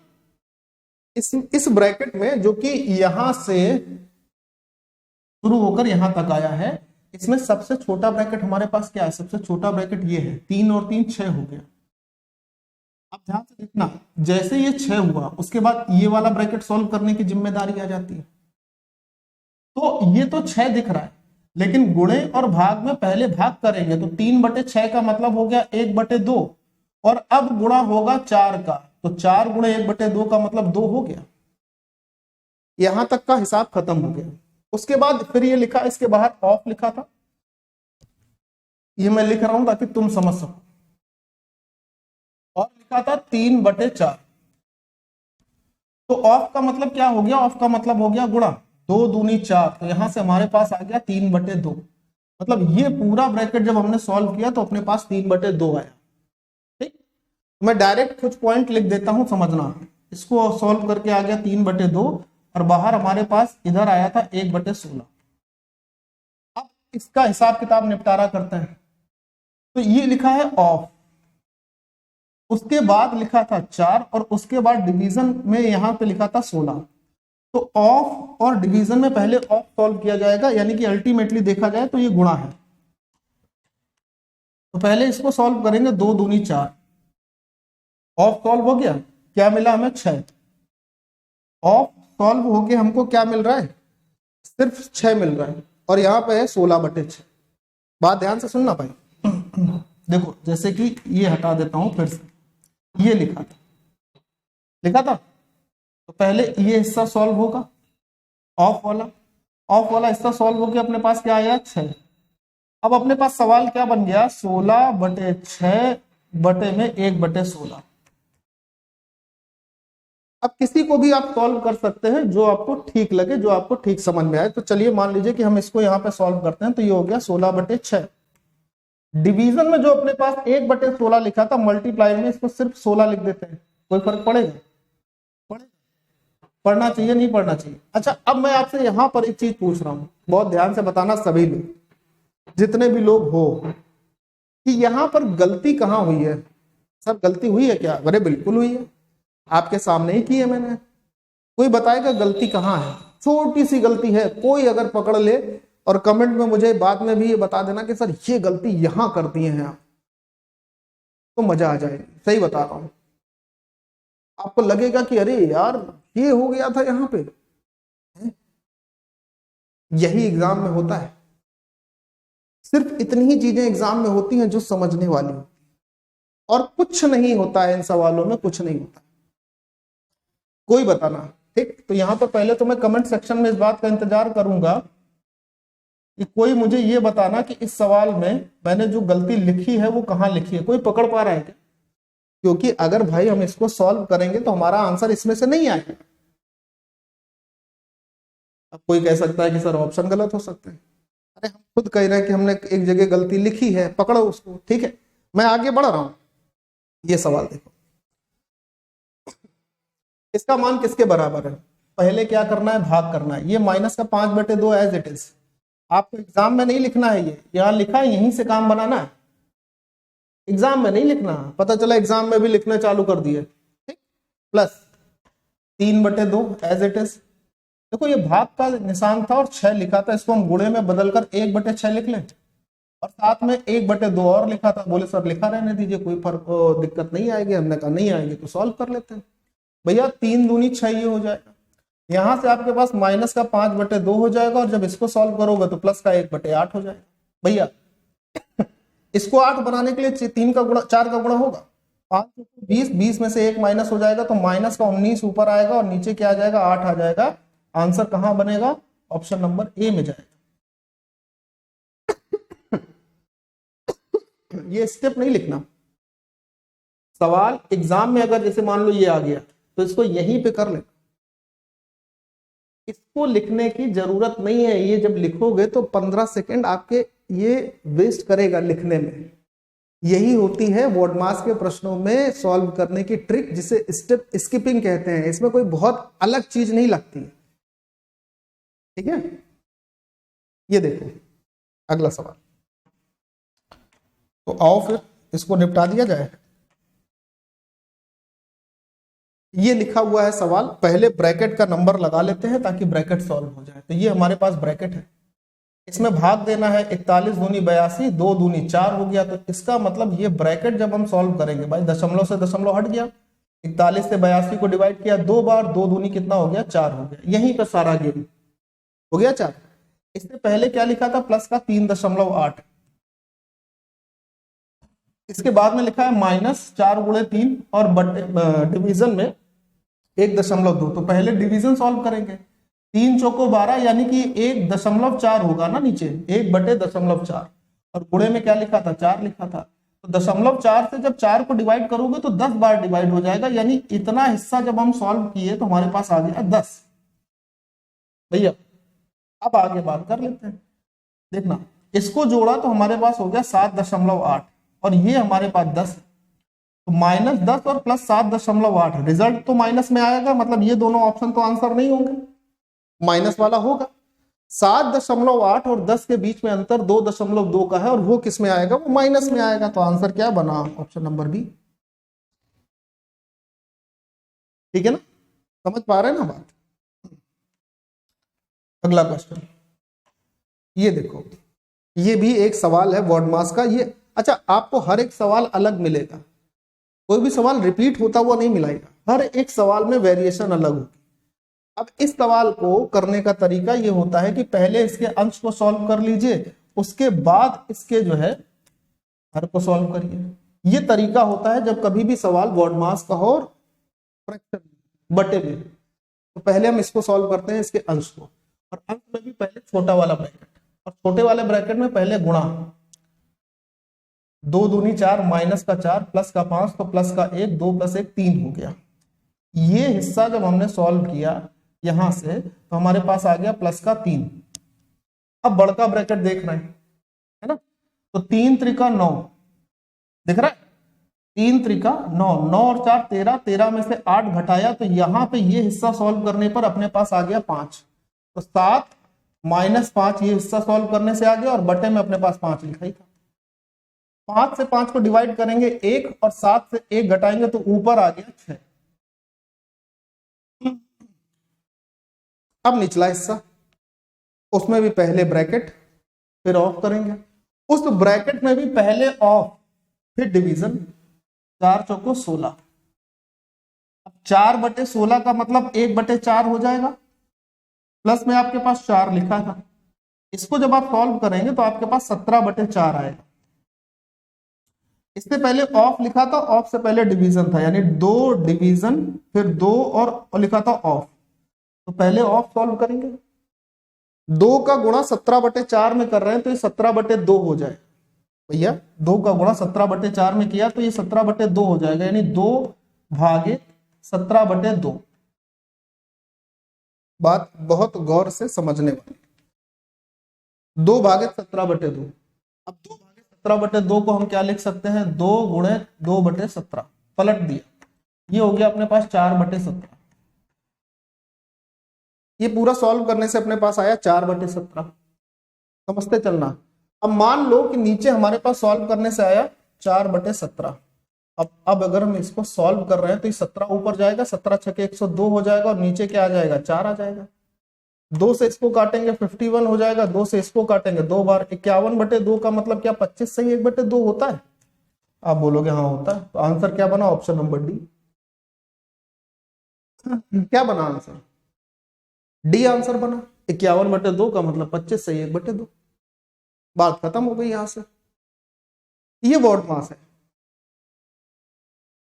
Speaker 1: इस ब्रैकेट में जो कि यहां से शुरू होकर यहां तक आया है, इसमें सबसे छोटा ब्रैकेट हमारे पास क्या है? सबसे छोटा ब्रैकेट ये है, 3 और 3 6 हो गया। अब ध्यान से देखना, जैसे ये 6 हुआ उसके बाद ये वाला ब्रैकेट सॉल्व करने की जिम्मेदारी आ जाती है। तो ये तो 6 दिख रहा है, लेकिन गुणे और भाग में पहले भाग करेंगे तो 3/6 का मतलब हो गया 1/2, और अब गुणा होगा 4 का, तो 4 गुणे 1/2 का मतलब 2 हो गया। यहां तक का हिसाब खत्म हो गया। उसके बाद फिर ये लिखा, इसके बाहर ऑफ लिखा था, ये मैं लिख रहा हूं ताकि तुम समझ सको। और लिखा था 3/4, तो ऑफ का मतलब क्या हो गया, ऑफ का मतलब हो गया गुणा, 2 दूनी 4, तो यहां से हमारे पास आ गया 3/2। मतलब ये पूरा ब्रैकेट जब हमने सॉल्व किया तो अपने पास 3/2 आया। ठीक, मैं डायरेक्ट कुछ पॉइंट लिख देता हूं, समझना। इसको सॉल्व करके आ गया 3/2 और बाहर हमारे पास इधर आया था 1/16। अब इसका हिसाब किताब निपटारा करते हैं। तो ये लिखा है ऑफ, उसके बाद लिखा था 4 और उसके बाद डिवीजन में यहां पे लिखा था 16। तो ऑफ और डिवीजन में पहले ऑफ सॉल्व किया जाएगा, यानी कि अल्टीमेटली देखा जाए तो ये गुणा है। तो पहले इसको सॉल्व करेंगे, 2 दूनी 4, ऑफ सॉल्व हो गया, क्या मिला हमें 6। ऑफ सॉल्व होके हमको क्या मिल रहा है, सिर्फ 6 मिल रहा है, और यहाँ पे है 16/6। बात ध्यान से सुनना भाई। देखो जैसे कि ये हटा देता हूं फिर से, ये लिखा था, तो पहले ये हिस्सा सॉल्व होगा, ऑफ वाला हिस्सा सॉल्व होके अपने पास क्या आया 6। अब अपने पास सवाल क्या बन गया, 16/6 बटे में 1/16। अब किसी को भी आप सॉल्व कर सकते हैं जो आपको ठीक लगे, जो आपको ठीक समझ में आए। तो चलिए मान लीजिए कि हम इसको यहाँ पे सॉल्व करते हैं, तो ये हो गया 16/6। डिवीजन में जो अपने पास 1/16 लिखा था, मल्टीप्लाई में इसको सिर्फ 16 लिख देते हैं, कोई फर्क पड़ेगा? पढ़ना चाहिए नहीं पढ़ना चाहिए? अच्छा, अब मैं आपसे यहाँ पर एक चीज पूछ रहा हूँ, बहुत ध्यान से बताना सभी लोग, जितने भी लोग हो, कि यहाँ पर गलती कहाँ हुई है। सर गलती हुई है क्या? अरे बिल्कुल हुई है, आपके सामने ही की है मैंने। कोई बताएगा गलती कहाँ है? छोटी सी गलती है, कोई अगर पकड़ ले और कमेंट में मुझे बाद में भी ये बता देना कि सर ये गलती यहां कर दिए हैं आप, तो मजा आ जाएगी। सही बता रहा हूं, आपको लगेगा कि अरे यार ये हो गया था यहाँ पे। यही एग्जाम में होता है, सिर्फ इतनी ही चीजें एग्जाम में होती हैं जो समझने वाली, और कुछ नहीं होता है इन सवालों में, कुछ नहीं होता। कोई बताना। ठीक, तो यहां पर पहले तो मैं कमेंट सेक्शन में इस बात का इंतजार करूंगा कि कोई मुझे ये बताना कि इस सवाल में मैंने जो गलती लिखी है वो कहां लिखी है। कोई पकड़ पा रहा है क्या? क्योंकि अगर भाई हम इसको सॉल्व करेंगे तो हमारा आंसर इसमें से नहीं आएगा। अब कोई कह सकता है कि सर ऑप्शन गलत हो सकते हैं। अरे हम खुद कह रहे हैं कि हमने एक जगह गलती लिखी है, पकड़ो उसको। ठीक है, मैं आगे बढ़ रहा हूं। ये सवाल देखो, इसका मान किसके बराबर है? पहले क्या करना है, भाग करना है। ये माइनस का 5/2 एज इट इज, आपको एग्जाम में नहीं लिखना है, ये यहाँ लिखा है, यहीं से काम बनाना है, एग्जाम में नहीं लिखना। पता चला एग्जाम में भी लिखना चालू कर दिए। ठीक, प्लस 3/2 एज इट इज। देखो ये भाग का निशान था और 6 लिखा था, इसको हम गुणे में बदलकर 1/6 लिख लें, और साथ में 1/2 और लिखा था। बोले सर लिखा रहने दीजिए, कोई फर्क दिक्कत नहीं आएगी। हमने कहा नहीं आएगी तो सॉल्व कर लेते हैं। भैया 3 दूनी 6 ये हो जाएगा, यहां से आपके पास माइनस का 5/2 हो जाएगा, और जब इसको सॉल्व करोगे तो प्लस का 1/8 हो जाएगा। भैया इसको 8 बनाने के लिए 3 का गुणा 4 का गुणा होगा, 5 20, 20 में से 1 माइनस हो जाएगा, तो माइनस का 19 ऊपर आएगा और नीचे क्या आ जाएगा, 8 आ जाएगा। आंसर कहां बनेगा? ऑप्शन नंबर ए में जाएगा। ये स्टेप नहीं लिखना। सवाल एग्जाम में अगर जैसे मान लो ये आ गया तो इसको यहीं पे कर लेना, इसको लिखने की जरूरत नहीं है। ये जब लिखोगे तो 15 सेकंड आपके ये वेस्ट करेगा लिखने में। यही होती है वर्डमास के प्रश्नों में सॉल्व करने की ट्रिक, जिसे स्टेप स्किपिंग कहते हैं। इसमें कोई बहुत अलग चीज नहीं लगती। ठीक है, ये देखो अगला सवाल। तो आओ फिर इसको निपटा दिया जाए। ये लिखा हुआ है सवाल, पहले ब्रैकेट का नंबर लगा लेते हैं ताकि ब्रैकेट सॉल्व हो जाए। तो ये हमारे पास ब्रैकेट है, इसमें भाग देना है। 41 दूनी 82, 2 दूनी 4 हो गया। तो इसका मतलब ये ब्रैकेट जब हम सॉल्व करेंगे, भाई दशमलव से दशमलव हट गया, 41 से 82 को डिवाइड किया 2 बार, 2 दूनी कितना हो गया, 4 हो गया। यहीं पर सारा गेम हो गया 4। इससे पहले क्या लिखा था, प्लस का 3.8। इसके बाद में लिखा है माइनस 4 गुणे 3 और डिवीजन में 1.2। तो पहले डिवीजन सॉल्व करेंगे। 3 चौको 12 यानी कि 1.4 होगा ना नीचे, 1/0.4, और गुणे में क्या लिखा था, 4 लिखा था। तो 0.4 से जब 4 को डिवाइड करोगे तो 10 बार डिवाइड हो जाएगा, यानी इतना हिस्सा जब हम सॉल्व किए तो हमारे पास आ गया 10। भैया अब आगे बात कर लेते हैं। देखना, इसको जोड़ा तो हमारे पास हो गया 7.8 और ये हमारे पास 10, तो -10 और प्लस 7.8, रिजल्ट तो माइनस में आएगा, मतलब ये दोनों ऑप्शन तो आंसर नहीं होंगे, माइनस वाला होगा। 7.8 और 10 के बीच में अंतर 2.2 का है और वो किस में आएगा, वो माइनस में आएगा, तो आंसर क्या बना, ऑप्शन नंबर बी। ठीक है ना, समझ पा रहे हैं ना बात। अगला क्वेश्चन ये देखो, ये भी एक सवाल है बॉड मास का। ये अच्छा, आपको हर एक सवाल अलग मिलेगा, कोई भी सवाल रिपीट होता हुआ नहीं मिलेगा, हर एक सवाल में वेरिएशन अलग होगी। अब इस सवाल को करने का तरीका ये होता है कि पहले इसके अंश को सॉल्व कर लीजिए, उसके बाद इसके जो है हर को सॉल्व करिए। ये तरीका होता है जब कभी भी सवाल बॉड मास का हो और फ्रैक्शन बटे में, तो पहले हम इसको सॉल्व करते हैं, इसके अंश को, और अंश में भी पहले छोटा वाला ब्रैकेट, और छोटे वाले ब्रैकेट में पहले गुणा, 2 दूनी 4, माइनस का 4 प्लस का 5, तो प्लस का 1, 2 + 1 3 हो गया। ये हिस्सा जब हमने सॉल्व किया यहां से, तो हमारे पास आ गया प्लस का 3। अब बड़का ब्रैकेट देख रहे हैं, है ना, तो 3 त्रिका 9 दिख रहा है, 3 त्रिका 9, 9 और 4 13, 13 में से 8 घटाया, तो यहाँ पे ये हिस्सा सॉल्व करने पर अपने पास आ गया 5, तो 7 - 5 ये हिस्सा सॉल्व करने से आ गया, और बटे में अपने पास 5 लिखा ही था। 5 से 5 को डिवाइड करेंगे 1, और 7 से 1 घटाएंगे तो ऊपर आ गया 6। अब निचला हिस्सा, उसमें भी पहले ब्रैकेट फिर ऑफ करेंगे, उस ब्रैकेट में भी पहले ऑफ फिर डिवीजन, 4 चौको 16। अब 4/16 का मतलब 1/4 हो जाएगा, प्लस में आपके पास 4 लिखा था, इसको जब आप सॉल्व करेंगे तो आपके पास 17/4 आएगा। इससे पहले ऑफ लिखा था, ऑफ से पहले डिवीजन था, यानी 2 डिवीजन फिर 2 और लिखा था ऑफ, तो पहले ऑफ सॉल्व करेंगे। 2 का गुणा 17/4 में कर रहे हैं तो ये 17/2 हो जाए। भैया 2 का गुणा 17/4 में किया तो ये 17/2 हो जाएगा, यानी 2 भागे 17/2। बात बहुत गौर से समझने वाली, 2 भागे 17/2। अब 2 भागे 17/2 को हम क्या लिख सकते हैं, 2 गुणे 2/17, पलट दिया, ये हो गया अपने पास 4/17। ये पूरा सॉल्व करने से अपने पास आया 4/17, समझते चलना। अब मान लो कि नीचे हमारे पास सॉल्व करने से आया 4/17। अब अगर हम इसको सॉल्व कर रहे हैं तो ये 17 ऊपर जाएगा, 17 × 6 = 102 हो जाएगा, और नीचे क्या आ जाएगा, 4 आ जाएगा। 2 से इसको काटेंगे 51 हो जाएगा, 2 से इसको काटेंगे 2 बार, 51/2 का मतलब क्या 25 से ही 1/2 होता है? आप बोलोगे हाँ होता है, तो आंसर क्या बना, ऑप्शन नंबर डी। क्या बना आंसर, डी आंसर बना। 51/2 का मतलब 25 से 1/2, बात खत्म हो गई यहां से। ये बॉड मास है।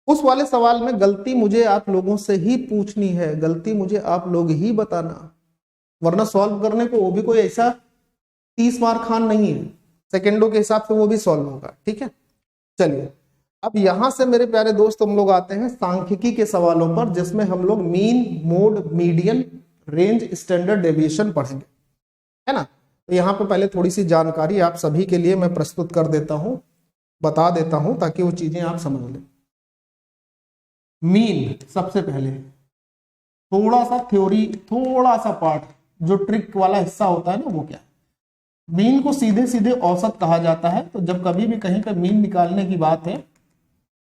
Speaker 1: उस वाले सवाल में गलती मुझे आप लोगों से ही पूछनी है, गलती मुझे आप लोग ही बताना, वरना सॉल्व करने को वो भी कोई ऐसा 30 मार्क खान नहीं है, सेकेंडों के हिसाब से वो भी सॉल्व होगा। ठीक है, चलिए अब यहां से मेरे प्यारे दोस्त हम लोग आते हैं सांख्यिकी के सवालों पर, जिसमें हम लोग mean, mode, median, range, standard deviation पढ़ेंगे, है ना। तो यहाँ पे पहले थोड़ी सी जानकारी आप सभी के लिए मैं प्रस्तुत कर देता हूं, बता देता हूं, ताकि वो चीजें आप समझ लें। मीन, सबसे पहले थोड़ा सा थ्योरी, थोड़ा सा पार्ट, जो ट्रिक वाला हिस्सा होता है ना, वो क्या है, मीन को सीधे सीधे औसत कहा जाता है। तो जब कभी भी कहीं पे मीन निकालने की बात है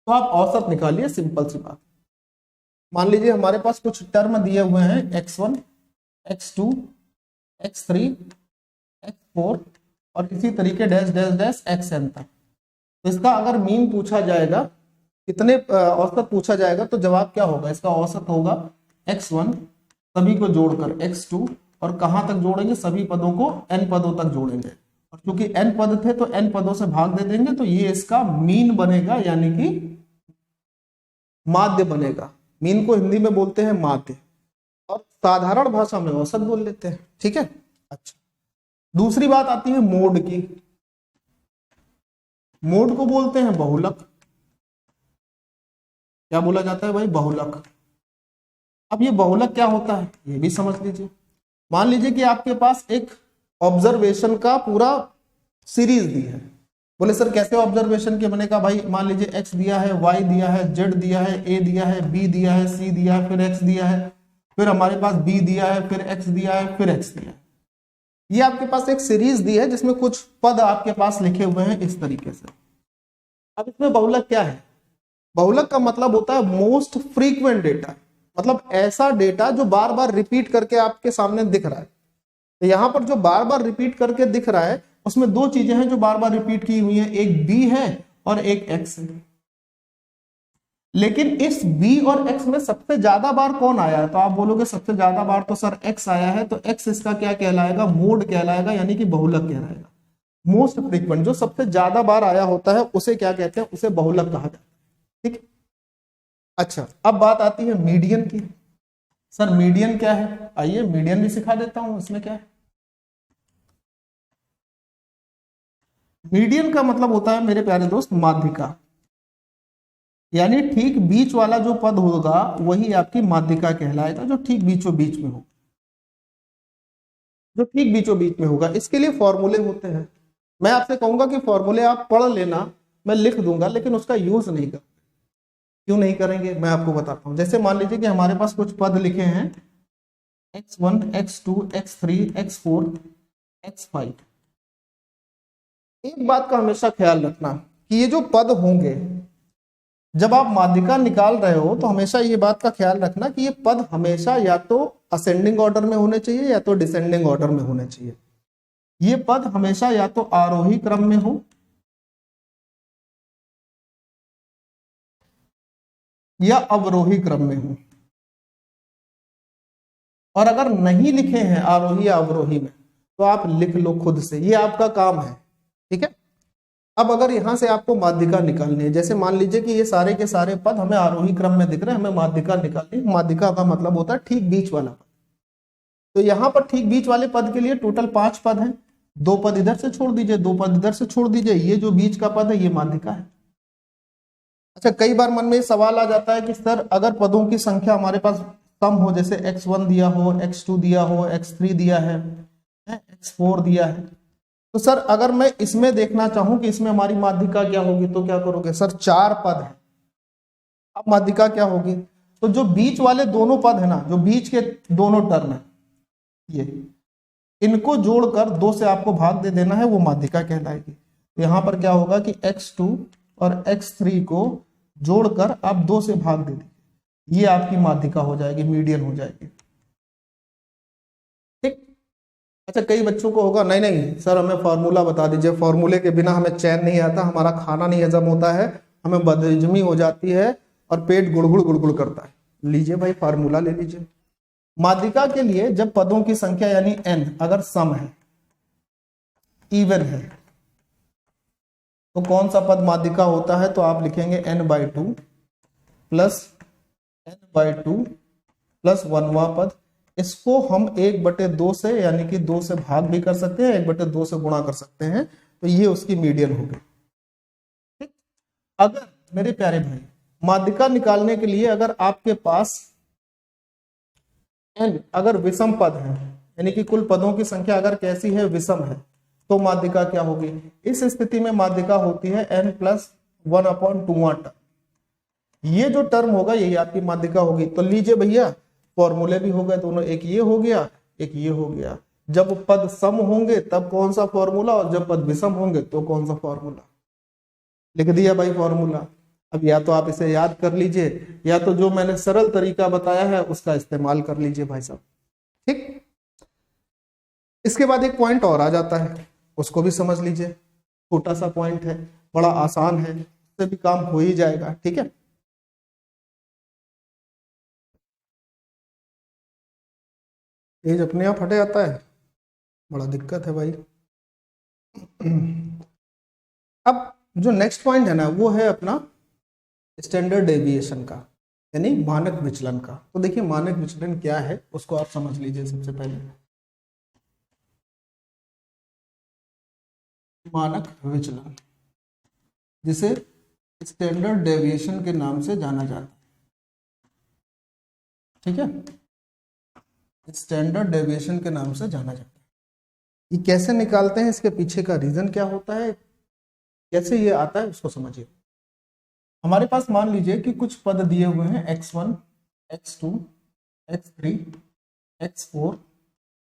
Speaker 1: तो आप औसत निकालिए, सिंपल सी बात। मान लीजिए हमारे पास कुछ टर्म दिए हुए हैं, x1, x2, x3, x4 और इसी तरीके डैश डैश डैश xn तक। तो इसका अगर मीन पूछा जाएगा, कितने औसत पूछा जाएगा, तो जवाब क्या होगा, इसका औसत होगा x1 सभी को जोड़कर x2, और कहां तक जोड़ेंगे, सभी पदों को n पदों तक जोड़ेंगे, और क्योंकि n पद थे तो n पदों से भाग दे देंगे, तो ये इसका मीन बनेगा, यानी कि माध्य बनेगा। मीन को हिंदी में बोलते हैं माध्य, और साधारण भाषा में औसत बोल लेते हैं। ठीक है, अच्छा दूसरी बात आती है मोड की। मोड को बोलते हैं बहुलक। क्या बोला जाता है भाई? बहुलक। अब ये बहुलक क्या होता है ये भी समझ लीजिए। मान लीजिए कि आपके पास एक ऑब्जर्वेशन का पूरा सीरीज दी है। बोले सर कैसे ऑब्जर्वेशन के बनेगा? भाई मान लीजिए x दिया है, y दिया है, z दिया है, a दिया है, b दिया है, c दिया है, फिर x दिया है, फिर हमारे पास b दिया है, फिर x दिया है, फिर x दिया है। ये आपके पास एक सीरीज दी है जिसमें कुछ पद आपके पास लिखे हुए हैं इस तरीके से। अब इसमें बहुलक क्या है? बहुलक का मतलब होता है मोस्ट फ्रीक्वेंट डेटा, मतलब ऐसा डेटा जो बार बार रिपीट करके आपके सामने दिख रहा है। तो यहां पर जो बार बार रिपीट करके दिख रहा है उसमें दो चीजें हैं जो बार बार रिपीट की हुई है, एक b है और एक x है। लेकिन इस b और x में सबसे ज्यादा बार कौन आया है? तो आप बोलोगे सबसे ज्यादा बार तो सर x आया है, तो x इसका क्या कहलाएगा? मोड कहलाएगा, यानी कि बहुलक कहलाएगा। मोस्ट फ्रीक्वेंट जो सबसे ज्यादा बार आया होता है उसे क्या कहते हैं? उसे बहुलक कहा जाता है। ठीक है। अच्छा, अब बात आती है मीडियन की। सर मीडियन क्या है? आइए मीडियन भी सिखा देता हूं, इसमें क्या है। मीडियन का मतलब होता है मेरे प्यारे दोस्त माध्यिका, यानी ठीक बीच वाला जो पद होगा वही आपकी माध्यिका कहलाएगा, जो ठीक बीचों बीच में होगा, जो ठीक बीचों बीच में होगा। इसके लिए फॉर्मूले होते हैं। मैं आपसे कहूंगा कि फॉर्मूले आप पढ़ लेना, मैं लिख दूंगा, लेकिन उसका यूज नहीं कर। क्यों नहीं करेंगे मैं आपको बताता हूं। जैसे मान लीजिए कि हमारे पास कुछ पद लिखे हैं x1, x2, x3, x4, x5। एक बात का हमेशा ख्याल रखना कि ये जो पद होंगे, जब आप माध्यिका निकाल रहे हो तो हमेशा ये बात का ख्याल रखना कि ये पद हमेशा या तो असेंडिंग ऑर्डर में होने चाहिए या तो डिसेंडिंग ऑर्डर में होने चाहिए। ये पद हमेशा या तो आरोही क्रम में हो या अवरोही क्रम में हो। और अगर नहीं लिखे हैं आरोही या अवरोही में तो आप लिख लो खुद से, ये आपका काम है। ठीक है। अब अगर यहां से आपको माध्यिका निकालनी है, जैसे मान लीजिए कि ये सारे के सारे पद हमें आरोही क्रम में दिख रहे हैं, हमें माध्यिका निकालनी है। माध्यिका का मतलब होता है ठीक बीच वाला पद। तो यहां पर ठीक बीच वाले पद के लिए टोटल 5 पद हैं। 2 पद इधर से छोड़ दीजिए, 2 पद इधर से छोड़ दीजिए, ये जो बीच का पद है ये माध्यिका है। अच्छा, कई बार मन में सवाल आ जाता है कि सर अगर पदों की संख्या हमारे पास कम हो, जैसे x1 दिया हो, x2 दिया हो, x3 दिया है, x4 दिया है, तो सर अगर मैं इसमें देखना चाहूं कि इसमें हमारी माध्यिका क्या होगी तो क्या करोगे? सर 4 पद है, अब माध्यिका क्या होगी? तो जो बीच वाले दोनों पद है ना, जो बीच के दोनों टर्म है, ये इनको जोड़कर 2 से आपको भाग दे देना है, वो माध्यिका कहलाएगी। तो यहां पर क्या होगा कि x2 और x3 को जोड़कर आप 2 से भाग दे दीजिए, ये आपकी माध्यिका हो जाएगी, मीडियन हो जाएगी। ठीक। अच्छा, कई बच्चों को होगा नहीं नहीं सर हमें फॉर्मूला बता दीजिए, फॉर्मूले के बिना हमें चैन नहीं आता, हमारा खाना नहीं हजम होता है, हमें बदहजमी हो जाती है और पेट गुड़गुड़ गुड़गुड़ करता है। लीजिए भाई फॉर्मूला ले लीजिए। माध्यिका के लिए जब पदों की संख्या यानी n अगर सम है, इवन है, तो कौन सा पद माध्यिका होता है? तो आप लिखेंगे n/2 प्लस n/2 प्लस 1वां पद। इसको हम 1/2 से यानी कि 2 से भाग भी कर सकते हैं, 1/2 से गुणा कर सकते हैं, तो ये उसकी मीडियन होगी। ठीक। अगर मेरे प्यारे भाई माध्यिका निकालने के लिए अगर आपके पास n अगर विषम पद है, यानी कि कुल पदों की संख्या अगर कैसी है? विषम है, तो माध्यिका क्या होगी? इस स्थिति में माध्यिका होती है n+1/2वां टर्म। ये जो टर्म होगा यही आपकी माध्यिका होगी। तो लीजिए भैया फॉर्मूले भी हो गए दोनों, एक ये हो गया एक ये हो गया। जब पद सम होंगे तब कौन सा फॉर्मूला, और जब पद विषम होंगे तो कौन सा फॉर्मूला। लिख दिया भाई फॉर्मूला। अब या तो आप इसे याद कर लीजिए या तो जो मैंने सरल तरीका बताया है उसका इस्तेमाल कर लीजिए भाई साहब। ठीक। इसके बाद एक पॉइंट और आ जाता है, उसको भी समझ लीजिए। छोटा सा पॉइंट है, बड़ा आसान है, उससे भी काम हो ही जाएगा। ठीक है। पेज अपने आप हटे आता है, बड़ा दिक्कत है भाई। अब जो नेक्स्ट पॉइंट है ना वो है अपना स्टैंडर्ड डेविएशन का, यानी मानक विचलन का। तो देखिए मानक विचलन क्या है उसको आप समझ लीजिए। सबसे पहले मानक विचलन, जिसे स्टैंडर्ड डेविएशन के नाम से जाना जाता है। ठीक है, स्टैंडर्ड डेविएशन के नाम से जाना जाता है। ये कैसे निकालते हैं, इसके पीछे का रीजन क्या होता है, कैसे ये आता है उसको समझिए। हमारे पास मान लीजिए कि कुछ पद दिए हुए हैं x1, x2, x3, x4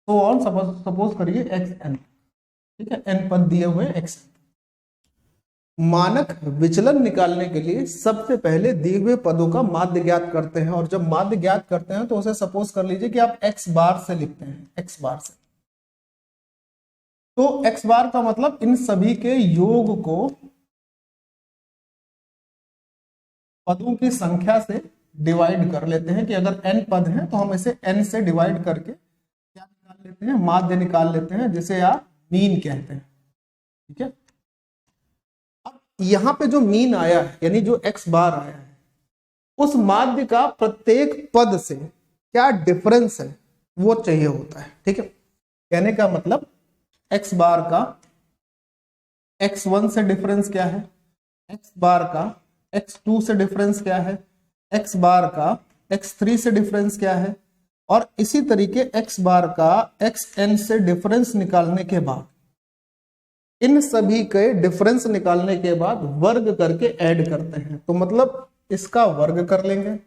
Speaker 1: तो और सपोज करिए xn। ठीक है, n पद दिए हुए हैं xn। मानक विचलन निकालने के लिए सबसे पहले दिए हुए पदों का माध्य ज्ञात करते हैं, और जब माध्य ज्ञात करते हैं तो उसे सपोज कर लीजिए कि आप x बार से लिखते हैं, x बार से। तो x बार का मतलब इन सभी के योग को पदों की संख्या से डिवाइड कर लेते हैं कि अगर n पद हैं तो हम इसे n से डिवाइड करके क्या निकाल लेते हैं, माध्य निकाल लेते हैं, जिसे आप मीन कहते हैं। ठीक है, अब यहां पे जो मीन आया है यानी जो x बार आया है, उस माध्य का प्रत्येक पद से क्या डिफरेंस है वो चाहिए होता है। ठीक है, कहने का मतलब x बार का x1 से डिफरेंस क्या है, x बार का x2 से डिफरेंस क्या है, x बार का x3 से डिफरेंस क्या है, और इसी तरीके x बार का xn से डिफरेंस निकालने के बाद, इन सभी के डिफरेंस निकालने के बाद वर्ग करके ऐड करते हैं। तो मतलब इसका वर्ग कर लेंगे,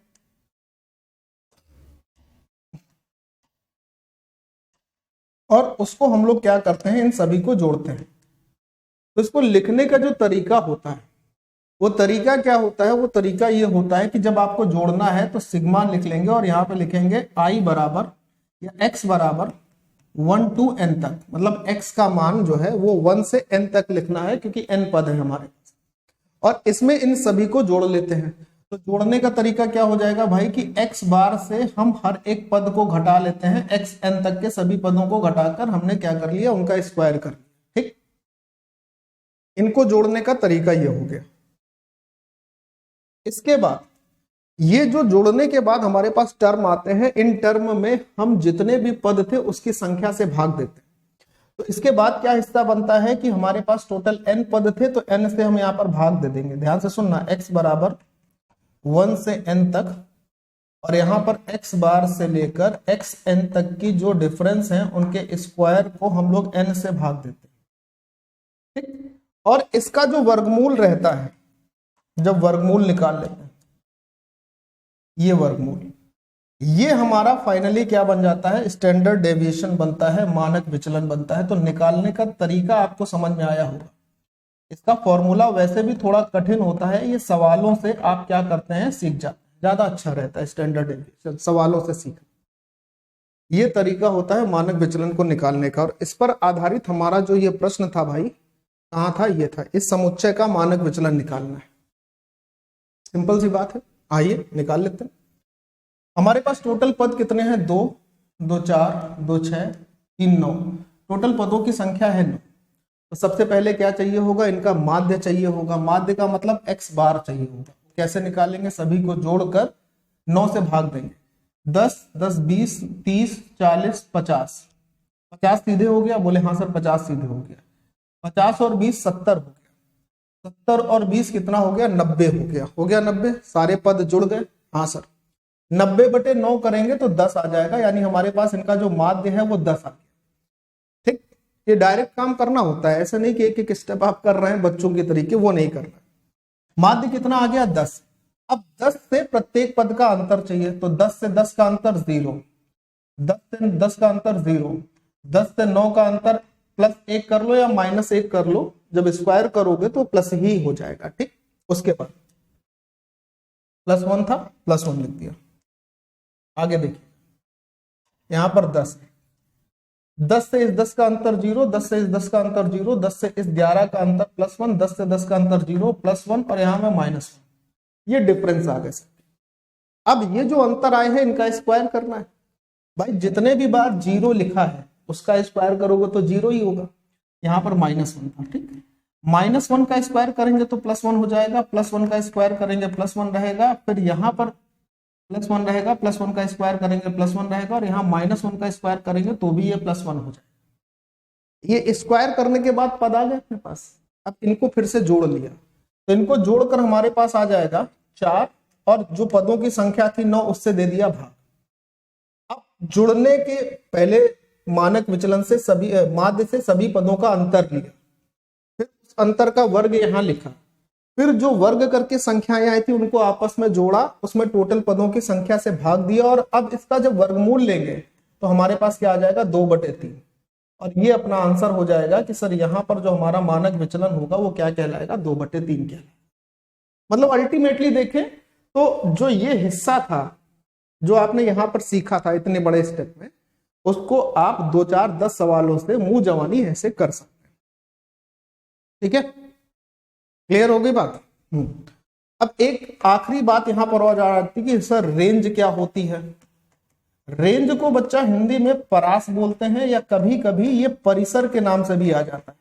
Speaker 1: और उसको हम लोग क्या करते हैं, इन सभी को जोड़ते हैं। तो इसको लिखने का जो तरीका होता है वो तरीका क्या होता है, वो तरीका ये होता है कि जब आपको जोड़ना है तो सिग्मा लिख लेंगे और यहाँ पे लिखेंगे i बराबर या x बराबर 1 to n तक, मतलब x का मान जो है वो 1 से n तक लिखना है क्योंकि n पद है हमारे पास, और इसमें इन सभी को जोड़ लेते हैं। तो जोड़ने का तरीका क्या हो जाएगा भाई कि x बार से हम हर एक पद को घटा लेते हैं, xn तक के सभी पदों को घटाकर हमने क्या कर लिया, उनका स्क्वायर कर लिया। ठीक, इनको जोड़ने का तरीका ये हो गया। इसके बाद ये जो जोड़ने के बाद हमारे पास टर्म आते हैं, इन टर्म में हम जितने भी पद थे उसकी संख्या से भाग देते हैं। तो इसके बाद क्या हिस्सा बनता है कि हमारे पास टोटल n पद थे तो n से हम यहाँ पर भाग दे देंगे। ध्यान से सुनना, x बराबर 1 से n तक, और यहाँ पर x बार से लेकर xn तक की जो डिफरेंस है उनके स्क्वायर को हम लोग n से भाग देते हैं। ठीक, और इसका जो वर्गमूल रहता है, जब वर्गमूल निकाल लेते हैं, ये वर्गमूल, ये हमारा फाइनली क्या बन जाता है, स्टैंडर्ड डेविएशन बनता है, मानक विचलन बनता है। तो निकालने का तरीका आपको समझ में आया होगा। इसका फॉर्मूला वैसे भी थोड़ा कठिन होता है, ये सवालों से आप क्या करते हैं, सीख जाते हैं, ज्यादा अच्छा रहता है स्टैंडर्ड डेविएशन सवालों से सीखना। ये तरीका होता है मानक विचलन को निकालने का, और इस पर आधारित हमारा जो ये प्रश्न था भाई, कहाँ था, ये था, इस समुच्चय का मानक विचलन निकालना है। सिंपल सी बात है, आइए निकाल लेते हैं। हमारे पास टोटल पद कितने हैं, 2, 2 4, 2 6, 3 9, टोटल पदों की संख्या है 9। तो सबसे पहले क्या चाहिए होगा, इनका माध्य चाहिए होगा। माध्य का मतलब x बार चाहिए होगा। कैसे निकालेंगे, सभी को जोड़कर 9 से भाग देंगे। 10 10 20 30 40 50, 50 सीधे हो गया, बोले हाँ सर 50 सीधे हो गया। 50 और 20 70 हो गया, 70 और 20 कितना हो गया, 90 हो गया। हो गया 90, सारे पद जुड़ गए। हाँ सर, 90/9 करेंगे तो 10 आ जाएगा, यानी हमारे पास इनका जो माध्य है वो 10 आ गया। ठीक, ये डायरेक्ट काम करना होता है, ऐसा नहीं कि एक एक स्टेप आप कर रहे हैं बच्चों के तरीके, वो नहीं करना। माध्य कितना आ गया, 10। अब 10 से प्रत्येक पद का अंतर चाहिए, तो 10 से 10 का अंतर 0, 10 से 10 का अंतर 0, 10 से 9 का अंतर +1 कर लो या -1 कर लो, जब स्क्वायर करोगे तो प्लस ही हो जाएगा। ठीक, उसके बाद +1 था, +1 लिख दिया। आगे देखिए, यहां पर 10 है, 10 से इस 10 का अंतर 0, 10 से इस 10 का अंतर 0, 10 से इस 11 का अंतर +1, 10 से 10 का अंतर 0 +1, और यहां में -1। ये डिफरेंस आ गए। अब ये जो अंतर आए हैं इनका स्क्वायर करना है। भाई जितने भी बार 0 लिखा है उसका स्क्वायर करोगे तो 0 ही होगा। यहाँ पर -1 था। ठीक, -1 का स्क्वायर करेंगे तो +1 हो जाएगा, +1 का स्क्वायर करेंगे +1 रहेगा, फिर यहाँ पर +1 रहेगा, +1 का स्क्वायर करेंगे +1 रहेगा, और यहाँ -1 का स्क्वायर करेंगे तो भी ये +1 हो जाएगा। ये स्क्वायर करने के बाद पद आ गए अपने पास। अब इनको फिर से जोड़ लिया, तो इनको जोड़कर हमारे पास आ जाएगा 4, और जो पदों की संख्या थी 9 उससे दे दिया भाग। अब जुड़ने के पहले मानक विचलन से माध्य से सभी पदों का अंतर लिया, फिर उस अंतर का वर्ग यहाँ लिखा, फिर जो वर्ग करके संख्याएं आई थी उनको आपस में जोड़ा, उसमें टोटल पदों की संख्या से भाग दिया, और अब इसका जब वर्गमूल लेंगे तो हमारे पास क्या आ जाएगा 2/3, और ये अपना आंसर हो जाएगा कि सर यहाँ पर जो हमारा मानक विचलन होगा वो क्या कहलाएगा 2/3 कहलाएगा। मतलब अल्टीमेटली देखें तो जो ये हिस्सा था जो आपने यहाँ पर सीखा था इतने बड़े स्टेप में, उसको आप 2, 4, 10 सवालों से मुंह जवानी ऐसे कर सकते हैं। ठीक है, क्लियर हो गई बात। अब एक आखिरी बात यहां पर और आ जाती है कि सर रेंज क्या होती है। रेंज को बच्चा हिंदी में परास बोलते हैं, या कभी कभी ये परिसर के नाम से भी आ जाता है।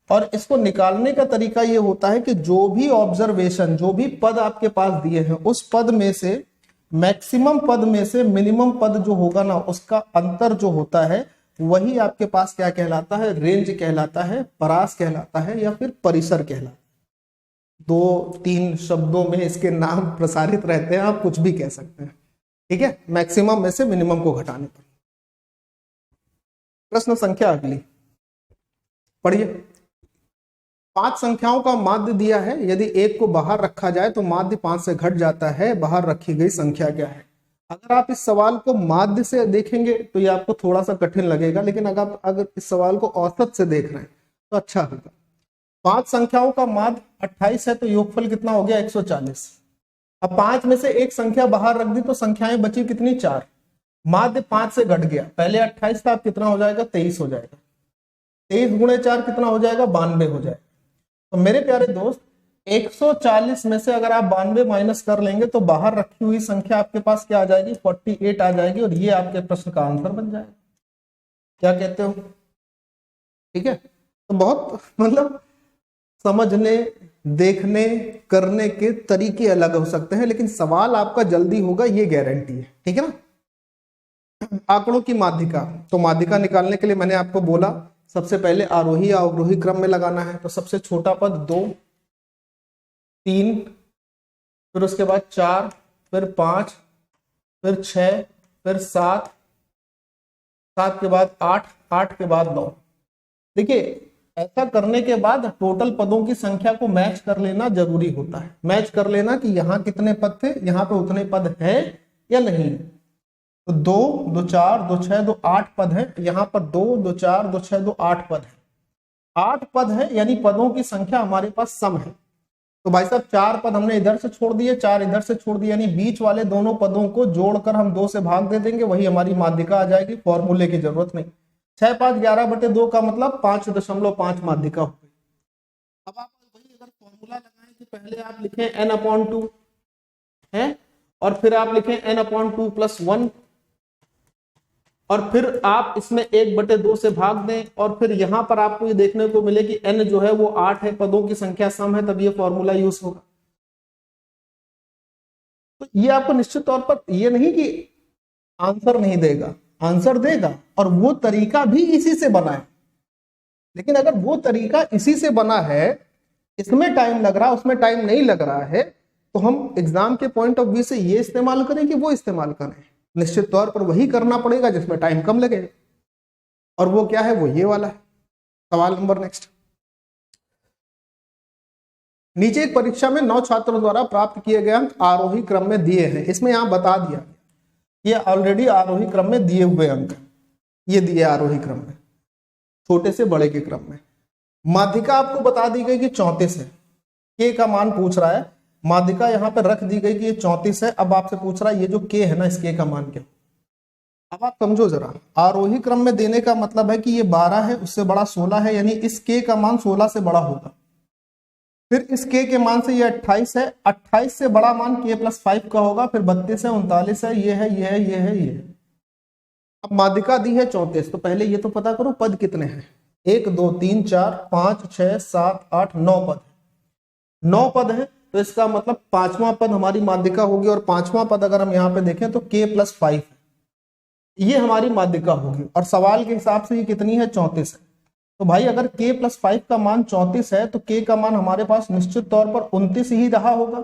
Speaker 1: और इसको निकालने का तरीका ये होता है कि जो भी ऑब्जर्वेशन, जो भी पद आपके पास दिए हैं, उस पद में से मैक्सिमम पद में से मिनिमम पद जो होगा ना, उसका अंतर जो होता है वही आपके पास क्या कहलाता है, रेंज कहलाता है, परास कहलाता है, या फिर परिसर कहलाता है। 2-3 शब्दों में इसके नाम प्रसारित रहते हैं, आप कुछ भी कह सकते हैं। ठीक है, मैक्सिमम में से मिनिमम को घटाने पर। प्रश्न संख्या अगली पढ़िए। 5 संख्याओं का माध्य दिया है, यदि एक को बाहर रखा जाए तो माध्य 5 से घट जाता है, बाहर रखी गई संख्या क्या है। अगर आप इस सवाल को माध्य से देखेंगे तो ये आपको थोड़ा सा कठिन लगेगा, लेकिन अगर इस सवाल को औसत से देख रहे हैं तो अच्छा होगा। 5 संख्याओं का माध्य 28 है, तो योगफल कितना हो गया 140। अब 5 में से एक संख्या बाहर रख दी तो संख्याएं बची कितनी 4। माध्य 5 से घट गया, पहले 28 था, अब कितना हो जाएगा 23 हो जाएगा। 23 गुणे 4 कितना हो जाएगा 92 हो जाएगा। तो मेरे प्यारे दोस्त 140 में से अगर आप 92 माइनस कर लेंगे तो बाहर रखी हुई संख्या आपके पास क्या आ जाएगी 48 आ जाएगी, और ये आपके प्रश्न का आंसर बन जाएगा। क्या कहते हो? ठीक है, तो बहुत मतलब समझने, देखने, करने के तरीके अलग हो सकते हैं, लेकिन सवाल आपका जल्दी होगा ये गारंटी है। ठीक है ना। आंकड़ों की माध्यिका, तो माध्यिका निकालने के लिए मैंने आपको बोला सबसे पहले आरोही या अवरोही क्रम में लगाना है। तो सबसे छोटा पद 2, 3, फिर उसके बाद 4, फिर 5, फिर 6, फिर 7, 7 के बाद 8, 8 के बाद 9। देखिए ऐसा करने के बाद टोटल पदों की संख्या को मैच कर लेना जरूरी होता है। मैच कर लेना कि यहाँ कितने पद थे, यहाँ पे उतने पद है या नहीं। तो 2, 2, 4, 2, 6, 2, 8 पद है। यहाँ पर 2, 2, 4, 2, 6, 2, 8 पद है। 8 पद है, यानी पदों की संख्या हमारे पास सम है। तो भाई साहब 4 पद हमने इधर से छोड़ दिए, 4 इधर से छोड़ दिए, यानी बीच वाले दोनों पदों को जोड़कर हम 2 से भाग दे देंगे, वही हमारी माध्यिका आ जाएगी। फॉर्मूले की जरूरत नहीं। 6, 5, 11/2 का मतलब 5.5 माध्यिका हो गई। अब आप वही अगर फॉर्मूला लगाएं कि पहले आप लिखें n/2 है, और फिर आप लिखें n/2 + 1, और फिर आप इसमें 1/2 से भाग दें, और फिर यहां पर आपको ये देखने को मिले कि n जो है वो 8 है, पदों की संख्या सम है, तब ये फॉर्मूला यूज होगा। तो ये आपको निश्चित तौर पर ये नहीं कि आंसर नहीं देगा, आंसर देगा, और वो तरीका भी इसी से बना है। लेकिन अगर वो तरीका इसी से बना है, इसमें टाइम लग रहा, उसमें टाइम नहीं लग रहा है, तो हम एग्जाम के पॉइंट ऑफ व्यू से ये इस्तेमाल करें कि वो इस्तेमाल करें। निश्चित तौर पर वही करना पड़ेगा जिसमें टाइम कम लगेगा, और वो क्या है, वो ये वाला है। सवाल नंबर नेक्स्ट। नीचे एक परीक्षा में 9 छात्रों द्वारा प्राप्त किए गए अंक आरोही क्रम में दिए हैं। इसमें यहां बता दिया ये ऑलरेडी आरोही क्रम में दिए हुए अंक, ये दिए आरोही क्रम में, छोटे से बड़े के क्रम में। माध्यिका आपको बता दी गई कि 34 है, के का मान पूछ रहा है, माध्यिका यहाँ पे रख दी गई कि ये 34 है। अब आपसे पूछ रहा है ये जो के है ना, इस के का मान क्या। अब आप समझो जरा, आरोही क्रम में देने का मतलब है कि ये 12 है, उससे बड़ा 16 है, यानी इस के का मान 16 से बड़ा होगा। फिर इस के के मान से ये 28 है, 28 से बड़ा मान k + 5 का होगा, फिर 32 है, 39 है, ये है, ये है, ये है, ये है। अब माध्यिका दी है 34, तो पहले ये तो पता करो पद कितने हैं। 1, 2, 3, 4, 5, 6, 7, 8, 9 पद है। 9 पद है, तो इसका मतलब 5वां पद हमारी माध्यिका होगी, और 5वां पद अगर हम यहाँ पे देखें तो k + 5 है, ये हमारी माध्यिका होगी। और सवाल के हिसाब से ये कितनी है 34 है, तो भाई अगर k प्लस 5 का मान 34 है तो k का मान हमारे पास निश्चित तौर पर 29 ही रहा होगा,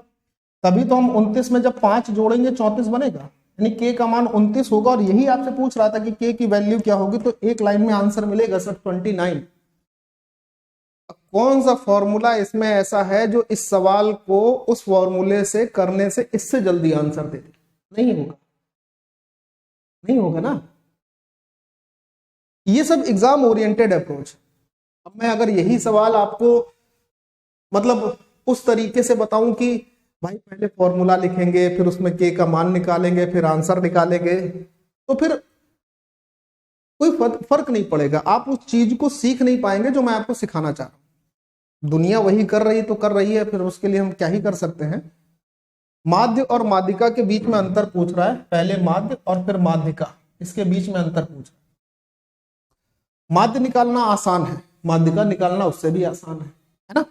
Speaker 1: तभी तो हम 29 में जब 5 जोड़ेंगे 34 बनेगा, यानी k का मान 29 होगा। और यही आपसे पूछ रहा था कि k की वैल्यू क्या होगी, तो एक लाइन में आंसर मिलेगा सर 29। कौन सा फॉर्मूला इसमें ऐसा है जो इस सवाल को उस फॉर्मूले से करने से इससे जल्दी आंसर दे दे? नहीं होगा, नहीं होगा ना। ये सब एग्जाम ओरिएंटेड अप्रोच। अब मैं अगर यही सवाल आपको मतलब उस तरीके से बताऊं कि भाई पहले फॉर्मूला लिखेंगे, फिर उसमें के का मान निकालेंगे, फिर आंसर निकालेंगे, तो फिर कोई फर्क नहीं पड़ेगा, आप उस चीज को सीख नहीं पाएंगे जो मैं आपको सिखाना चाह रहा हूं। दुनिया वही कर रही तो कर रही है, फिर उसके लिए हम क्या ही कर सकते हैं। माध्य और माध्यिका के बीच में अंतर पूछ रहा है, पहले माध्य और फिर माध्यिका, इसके बीच में अंतर पूछ रहा है। माध्य निकालना आसान है, माध्यिका निकालना उससे भी आसान है ना।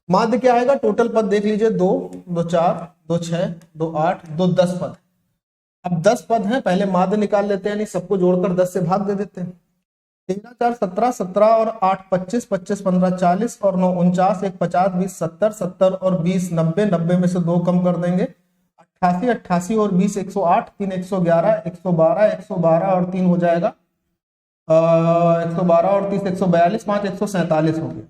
Speaker 1: माध्य क्या आएगा, टोटल पद देख लीजिए, 2, 2 4, 2 6, 2 8, 2 10 पद। अब 10 पद हैं, पहले माध्य निकाल लेते हैं, नहीं सबको जोड़कर 10 से भाग दे देते हैं। 13 4 17, 17 और 8 25, 25 15 40 और 9 49, 1 50, 20 70, 70 और 20 90, 90 में से 2 कम कर देंगे, 88, 88 और 20 108, 3 111, 112, 112 और 3 हो जाएगा 112 और 30 142, 5 147 हो गया।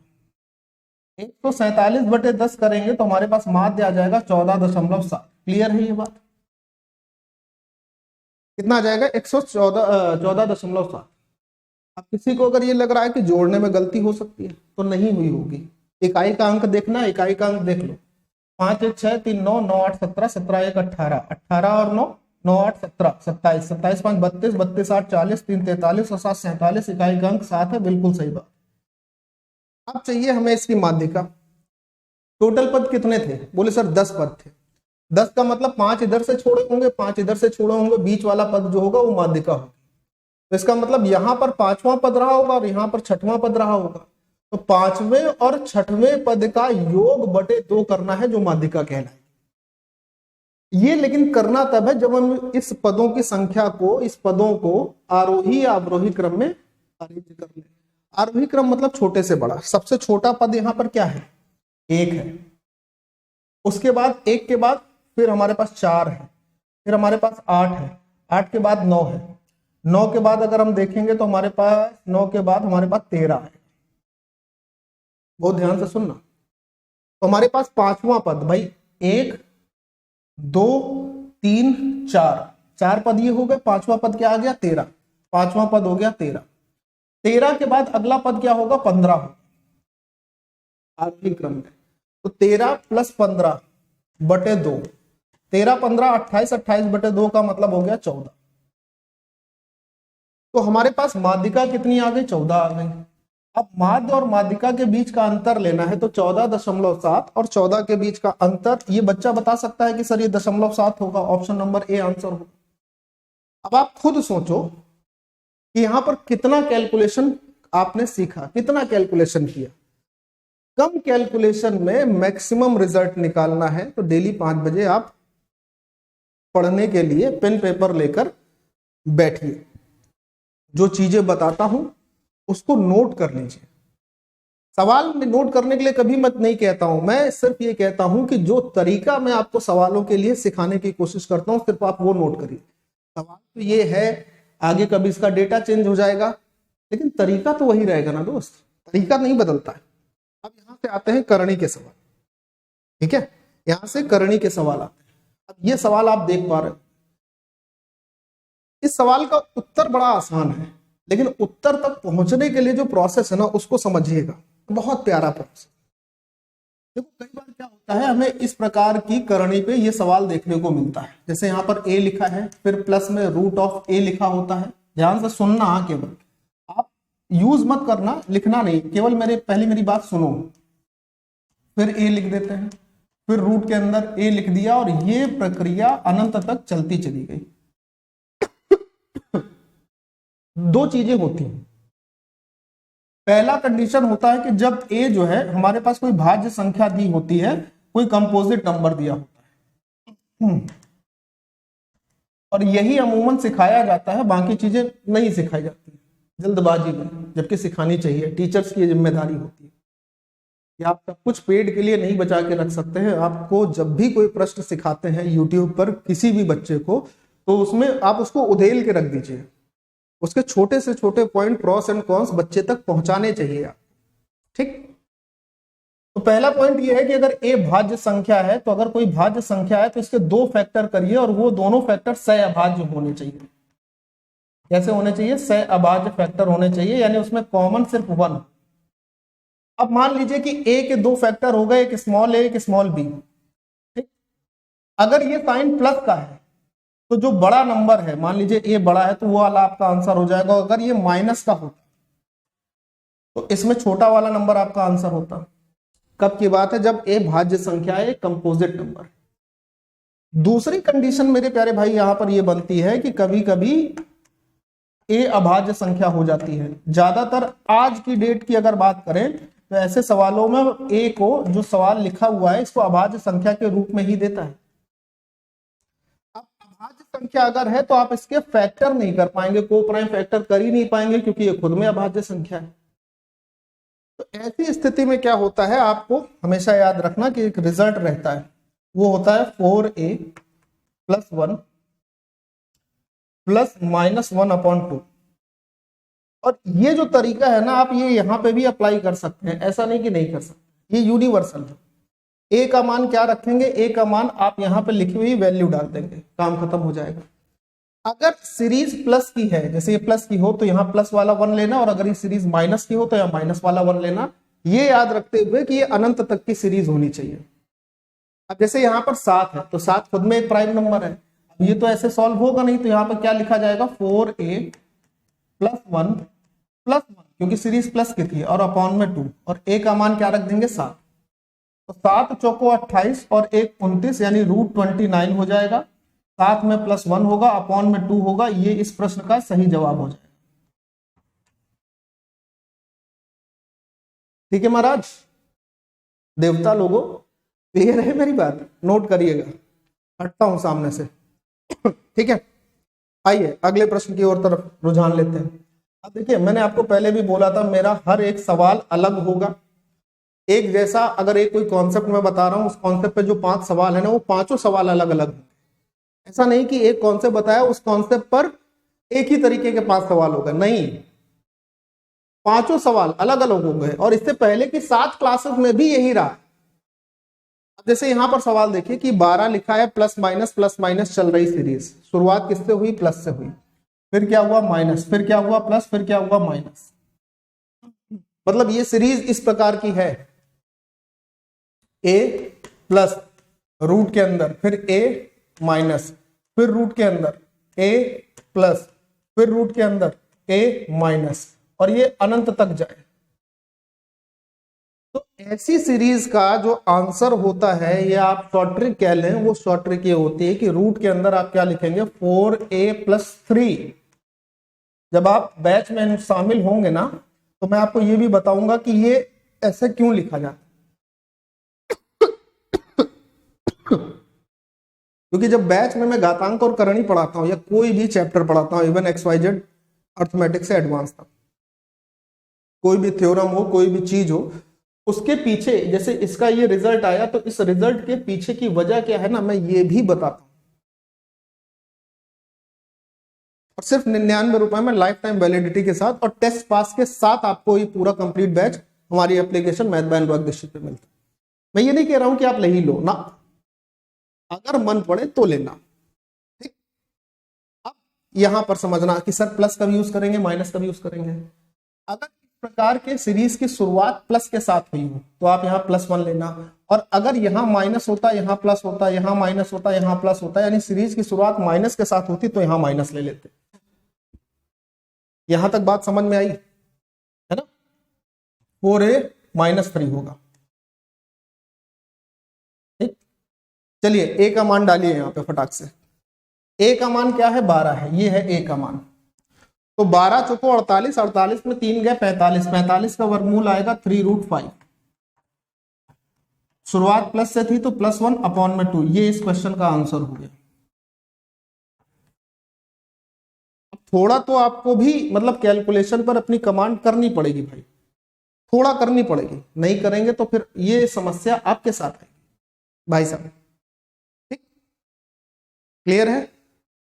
Speaker 1: 147/10 करेंगे तो हमारे पास माध्य आ जाएगा 14.7। क्लियर है ये बात? कितना आ जाएगा, 14.7। अब किसी को अगर ये लग रहा है कि जोड़ने में गलती हो सकती है, तो नहीं हुई होगी। इकाई का अंक देखना, इकाई का अंक देख लो, 5 1 6 3 9 9 8 17, 17 1 18, 18 और 9 9 8 17, 27, 27 5 32, 32 8 40, 3 43 और 7 47, इकाई का अंक 7 है, बिल्कुल सही बात। अब चाहिए हमें इसकी माध्यिका। टोटल पद कितने थे, बोले सर 10 पद थे। 10 का मतलब 5 इधर से छोड़े होंगे, 5 इधर से छोड़े होंगे, बीच वाला पद जो होगा वो माध्यिका होगा। तो इसका मतलब यहां पर 5वां पद रहा होगा और यहां पर 6वां पद रहा होगा, तो 5वें और 6वें पद का योग बटे 2 करना है, जो माध्यिका कहलाएगी। ये लेकिन करना तब है जब हम इस पदों की संख्या को, इस पदों को आरोही या अवरोही क्रम में अरेंज कर ले। आरोही क्रम मतलब छोटे से बड़ा। सबसे छोटा पद यहाँ पर क्या है, 1 है, उसके बाद 1 के बाद फिर हमारे पास 4 है, फिर हमारे पास 8 है, 8 के बाद 9 है, 9 के बाद अगर हम देखेंगे तो हमारे पास 9 के बाद हमारे पास 13 है। बहुत ध्यान से सुनना। तो हमारे पास 5वां पद भाई 1 2 3 4, 4 पद ये हो गए। 5वां पद क्या आ गया, 13। 5वां पद हो गया 13। 13 के बाद अगला पद क्या होगा, 15 होगा आरोही क्रम में। तो 13 + 15 बटे 2, 13 15 28, 28 बटे 2 का मतलब हो गया 14। तो हमारे पास माध्यिका कितनी आ गई, 14 आ गई। अब माध्य और माध्यिका के बीच का अंतर लेना है, तो 14.7 और 14 के बीच का अंतर, ये बच्चा बता सकता है कि सर ये 0.7 होगा, ऑप्शन नंबर ए आंसर होगा। अब आप खुद सोचो कि यहां पर कितना कैलकुलेशन आपने सीखा, कितना कैलकुलेशन किया। कम कैलकुलेशन में मैक्सिमम रिजल्ट निकालना है, तो डेली 5 बजे आप पढ़ने के लिए पेन पेपर लेकर बैठिए। जो चीजें बताता हूं उसको नोट कर लीजिए। सवाल में नोट करने के लिए कभी मत नहीं कहता हूं, मैं सिर्फ ये कहता हूं कि जो तरीका मैं आपको सवालों के लिए सिखाने की कोशिश करता हूं, सिर्फ आप वो नोट करिए। सवाल तो ये है, आगे कभी इसका डेटा चेंज हो जाएगा, लेकिन तरीका तो वही रहेगा ना दोस्त, तरीका नहीं बदलता है। अब यहां से आते हैं करणी के सवाल, ठीक है, यहां से करणी के सवाल आते हैं। अब ये सवाल आप देख पा रहे हो, इस सवाल का उत्तर बड़ा आसान है, लेकिन उत्तर तक पहुंचने के लिए जो प्रोसेस है ना, उसको समझिएगा, बहुत प्यारा प्रोसेस। देखो कई बार क्या होता है, हमें इस प्रकार की करणी पे ये सवाल देखने को मिलता है, जैसे यहाँ पर a लिखा है, फिर प्लस में √a लिखा होता है। ध्यान से सुनना, केवल आप यूज मत करना, लिखना नहीं, केवल मेरी बात सुनो। फिर a लिख देते हैं, फिर रूट के अंदर a लिख दिया, और ये प्रक्रिया अनंत तक चलती चली गई। दो चीजें होती हैं। पहला कंडीशन होता है कि जब a जो है, हमारे पास कोई भाज्य संख्या दी होती है, कोई कंपोजिट नंबर दिया होता है, और यही अमूमन सिखाया जाता है, बाकी चीजें नहीं सिखाई जाती। जल्दबाजी में, जबकि सिखानी चाहिए। टीचर्स की ये जिम्मेदारी होती है कि आप सब कुछ पेड के लिए नहीं बचा के रख सकते हैं। आपको जब भी कोई प्रश्न सिखाते हैं यूट्यूब पर किसी भी बच्चे को, तो उसमें आप उसको उधेल के रख दीजिए। उसके छोटे से छोटे पॉइंट, प्रॉस एंड कॉन्स बच्चे तक पहुंचाने चाहिए आप। ठीक, तो पहला पॉइंट ये है कि अगर ए भाज्य संख्या है, तो अगर कोई भाज्य संख्या है तो इसके 2 फैक्टर करिए और वो दोनों फैक्टर सहअभाज्य होने चाहिए। कैसे होने चाहिए? सहअभाज्य फैक्टर होने चाहिए, यानी उसमें कॉमन सिर्फ 1। अब मान लीजिए कि ए के 2 फैक्टर हो गए, एक स्मॉल ए एक स्मॉल बी। ठीक, अगर ये साइन प्लस का है तो जो बड़ा नंबर है, मान लीजिए ए बड़ा है, तो वो वाला आपका आंसर हो जाएगा। अगर ये माइनस का होता तो इसमें छोटा वाला नंबर आपका आंसर होता। कब की बात है? जब ए भाज्य संख्या है, कंपोजिट नंबर। दूसरी कंडीशन मेरे प्यारे भाई यहां पर ये बनती है कि कभी कभी ए अभाज्य संख्या हो जाती है। ज्यादातर आज की डेट की अगर बात करें तो ऐसे सवालों में ए को, जो सवाल लिखा हुआ है, इसको अभाज्य संख्या के रूप में ही देता है। अब अभाज्य संख्या अगर है तो आप इसके फैक्टर नहीं कर पाएंगे, को प्राइम फैक्टर कर ही नहीं पाएंगे, क्योंकि ये खुद में अभाज्य संख्या है। तो ऐसी स्थिति में क्या होता है, आपको हमेशा याद रखना कि एक रिजल्ट रहता है, वो होता है 4a + 1 + -1/2। और ये जो तरीका है ना, आप ये यहां पे भी अप्लाई कर सकते हैं, ऐसा नहीं कि नहीं कर सकते, ये यूनिवर्सल है। ए का मान क्या रखेंगे? ए का मान आप यहां पे लिखी हुई वैल्यू डाल देंगे, काम खत्म हो जाएगा। अगर सीरीज प्लस की है, जैसे ये प्लस की हो तो यहाँ प्लस वाला 1 लेना, और अगर ये सीरीज माइनस की हो तो यहाँ माइनस वाला 1 लेना। ये याद रखते हुए कि ये अनंत तक की सीरीज होनी चाहिए। अब जैसे यहाँ पर 7 है, तो 7 खुद में एक प्राइम नंबर है। अब ये तो ऐसे सॉल्व होगा नहीं, तो यहाँ पर क्या लिखा जाएगा? 4a + 1 + 1, क्योंकि सीरीज प्लस की थी, और अपॉन में 2, और a का मान क्या रख देंगे? 7। तो 7 चौको 28 और 1 29, यानी √29 हो जाएगा। 7 में +1 होगा, अपॉन में 2 होगा। ये इस प्रश्न का सही जवाब हो जाएगा। ठीक है महाराज, देवता लोगों, क्लियर है मेरी बात? नोट करिएगा, हटता हूं सामने से। ठीक है, आइए अगले प्रश्न की ओर तरफ रुझान लेते हैं। अब देखिए, मैंने आपको पहले भी बोला था, मेरा हर एक सवाल अलग होगा। एक जैसा, अगर एक कोई कॉन्सेप्ट मैं बता रहा हूं, उस कॉन्सेप्ट पे जो 5 सवाल है ना, वो 5 सवाल अलग अलग हैं। ऐसा नहीं कि एक कॉन्सेप्ट बताया, उस कॉन्सेप्ट पर एक ही तरीके के 5 सवाल हो गए, नहीं, 5 सवाल अलग अलग हो गए। और इससे पहले की 7 क्लासेस में भी यही रहा। जैसे यहां पर सवाल देखिए कि 12 लिखा है, प्लस माइनस चल रही सीरीज। शुरुआत किससे हुई? प्लस से हुई, फिर क्या हुआ? माइनस, फिर क्या हुआ? प्लस, फिर क्या हुआ? माइनस। मतलब ये सीरीज इस प्रकार की है, a प्लस रूट के अंदर, फिर a माइनस, फिर रूट के अंदर a प्लस, फिर रूट के अंदर a माइनस, और ये अनंत तक जाए। तो ऐसी सीरीज का जो आंसर होता है, या आप शॉर्ट ट्रिक कह लें, वो शॉर्ट ट्रिक ये होती है कि रूट के अंदर आप क्या लिखेंगे? 4a + 3। जब आप बैच में शामिल होंगे ना, तो मैं आपको ये भी बताऊंगा कि ये ऐसे क्यों लिखा जाता है। क्योंकि जब बैच में मैं घातांक और करणी पढ़ाता हूं, या कोई भी चैप्टर पढ़ाता हूं, इवन XYZ अर्थमेटिक से एडवांस तक, कोई भी थ्योरम हो, कोई भी चीज हो, उसके पीछे, जैसे इसका ये रिजल्ट आया, तो इस रिजल्ट के पीछे की वजह क्या है ना, मैं ये भी बताता हूं। और सिर्फ 99 रुपए में लाइफ टाइम वैलिडिटी के साथ और टेस्ट पास के साथ आपको ये पूरा कंप्लीट बैच हमारी एप्लीकेशन मैथ बाय अनुभव पे मिलता है। मैं ये नहीं कह रहा हूं कि आप ले ही लो ना, अगर मन पड़े तो लेना। ठीक, अब यहां पर समझना कि सर प्लस कब यूज करेंगे, माइनस कब यूज करेंगे। अगर इस प्रकार के सीरीज की शुरुआत प्लस के साथ हुई हो, तो आप यहाँ +1 लेना, और अगर यहाँ माइनस होता, यहाँ प्लस होता, यहाँ माइनस होता, यहाँ प्लस होता, यानी सीरीज की शुरुआत माइनस के साथ होती, तो यहाँ माइनस ले लेते। यहां तक बात समझ में आई है ना? 4a - 3 होगा। ठीक, चलिए a का मान डालिए यहां पे फटाक से। a का मान क्या है? 12 है, ये है a का मान। तो 12 चौको 48, 48 में 3 गए 45, 45 का वर्गमूल आएगा 3√5। शुरुआत प्लस से थी तो +1 अपॉन में 2, ये इस क्वेश्चन का आंसर हो गया। थोड़ा तो आपको भी मतलब कैलकुलेशन पर अपनी कमांड करनी पड़ेगी भाई, थोड़ा करनी पड़ेगी, नहीं करेंगे तो फिर ये समस्या आपके साथ आएगी भाई साहब। ठीक, क्लियर है।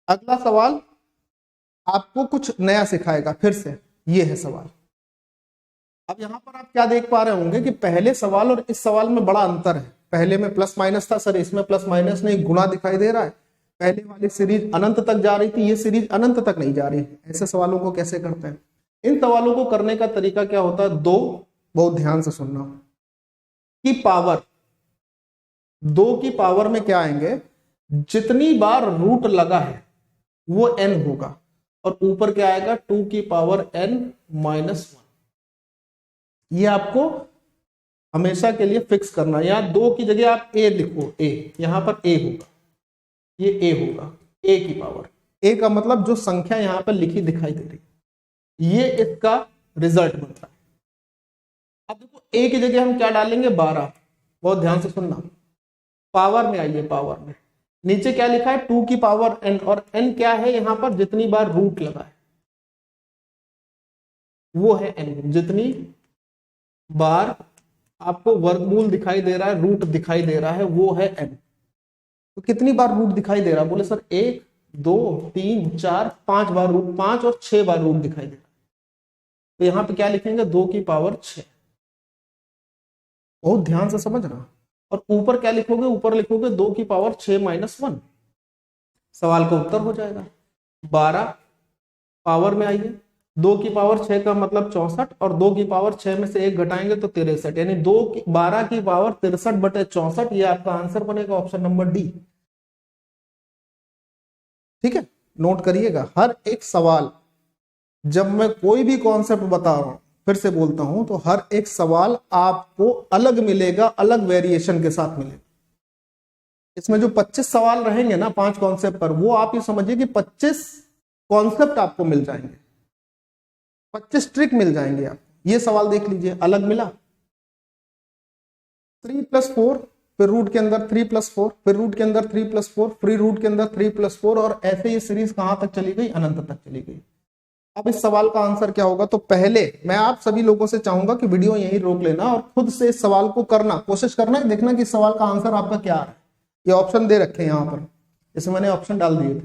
Speaker 1: अगला सवाल आपको कुछ नया सिखाएगा फिर से, ये है सवाल। अब यहां पर आप क्या देख पा रहे होंगे कि पहले सवाल और इस सवाल में बड़ा अंतर है। पहले में प्लस माइनस था सर, इसमें प्लस माइनस नहीं, गुणा दिखाई दे रहा है। पहले वाली सीरीज अनंत तक जा रही थी, ये सीरीज अनंत तक नहीं जा रही है। ऐसे सवालों को कैसे करते हैं? इन सवालों को करने का तरीका क्या होता है? दो, बहुत ध्यान से सुनना, की पावर, 2 की पावर में क्या आएंगे, जितनी बार रूट लगा है वो n होगा, और ऊपर क्या आएगा 2 की पावर n माइनस 1। ये आपको हमेशा के लिए फिक्स करना है। यहां 2 की जगह आप a लिखो, a, यहां पर a होगा, ये a होगा, a की पावर। a का मतलब जो संख्या यहां पर लिखी दिखाई दे रही, ये इसका रिजल्ट बनता है। अब देखो a की जगह हम क्या डालेंगे, 12। बहुत ध्यान से सुनना, पावर में आइए, पावर में नीचे क्या लिखा है, 2 की पावर n, और n क्या है यहां पर, जितनी बार रूट लगा है वो है n। जितनी बार आपको वर्गमूल दिखाई दे रहा है, रूट दिखाई दे रहा है, वो है n। तो कितनी बार रूट दिखाई दे रहा है? बोले सर 1 2 3 4 5 बार रूट, 5 और 6 बार रूट दिखाई दे रहा है। तो यहां पे क्या लिखेंगे, 2 की पावर 6। बहुत ध्यान से समझना। और ऊपर क्या लिखोगे, ऊपर लिखोगे 2 की पावर 6 माइनस 1। सवाल का उत्तर हो जाएगा 12। पावर में आइए, 2 की पावर 6 का मतलब 64, और 2 की पावर 6 में से 1 घटाएंगे तो 63, यानी 12 की पावर 63/64। ये आपका आंसर बनेगा ऑप्शन नंबर डी। ठीक है, नोट करिएगा। हर एक सवाल, जब मैं कोई भी कॉन्सेप्ट बता रहा हूं, फिर से बोलता हूं, तो हर एक सवाल आपको अलग मिलेगा, अलग वेरिएशन के साथ मिलेगा। इसमें जो 25 सवाल रहेंगे ना 5 कॉन्सेप्ट पर, वो आप ये समझिए कि 25 कॉन्सेप्ट आपको मिल जाएंगे, 25 ट्रिक मिल जाएंगे आप। ये सवाल देख लीजिए, अलग मिला 3 + 4, फिर रूट के अंदर 3 + 4, फिर रूट के अंदर 3 + 4, फ्री रूट के अंदर 3 + 4, और ऐसे ये सीरीज कहां तक चली गई, अनंत तक चली गई। अब इस सवाल का आंसर क्या होगा? तो पहले मैं आप सभी लोगों से चाहूंगा कि वीडियो यहीं रोक लेना और खुद से इस सवाल को करना, कोशिश करना, देखना कि इस सवाल का आंसर आपका क्या है। ये ऑप्शन दे रखे हैं यहां पर, इसमें मैंने ऑप्शन डाल दिए थे,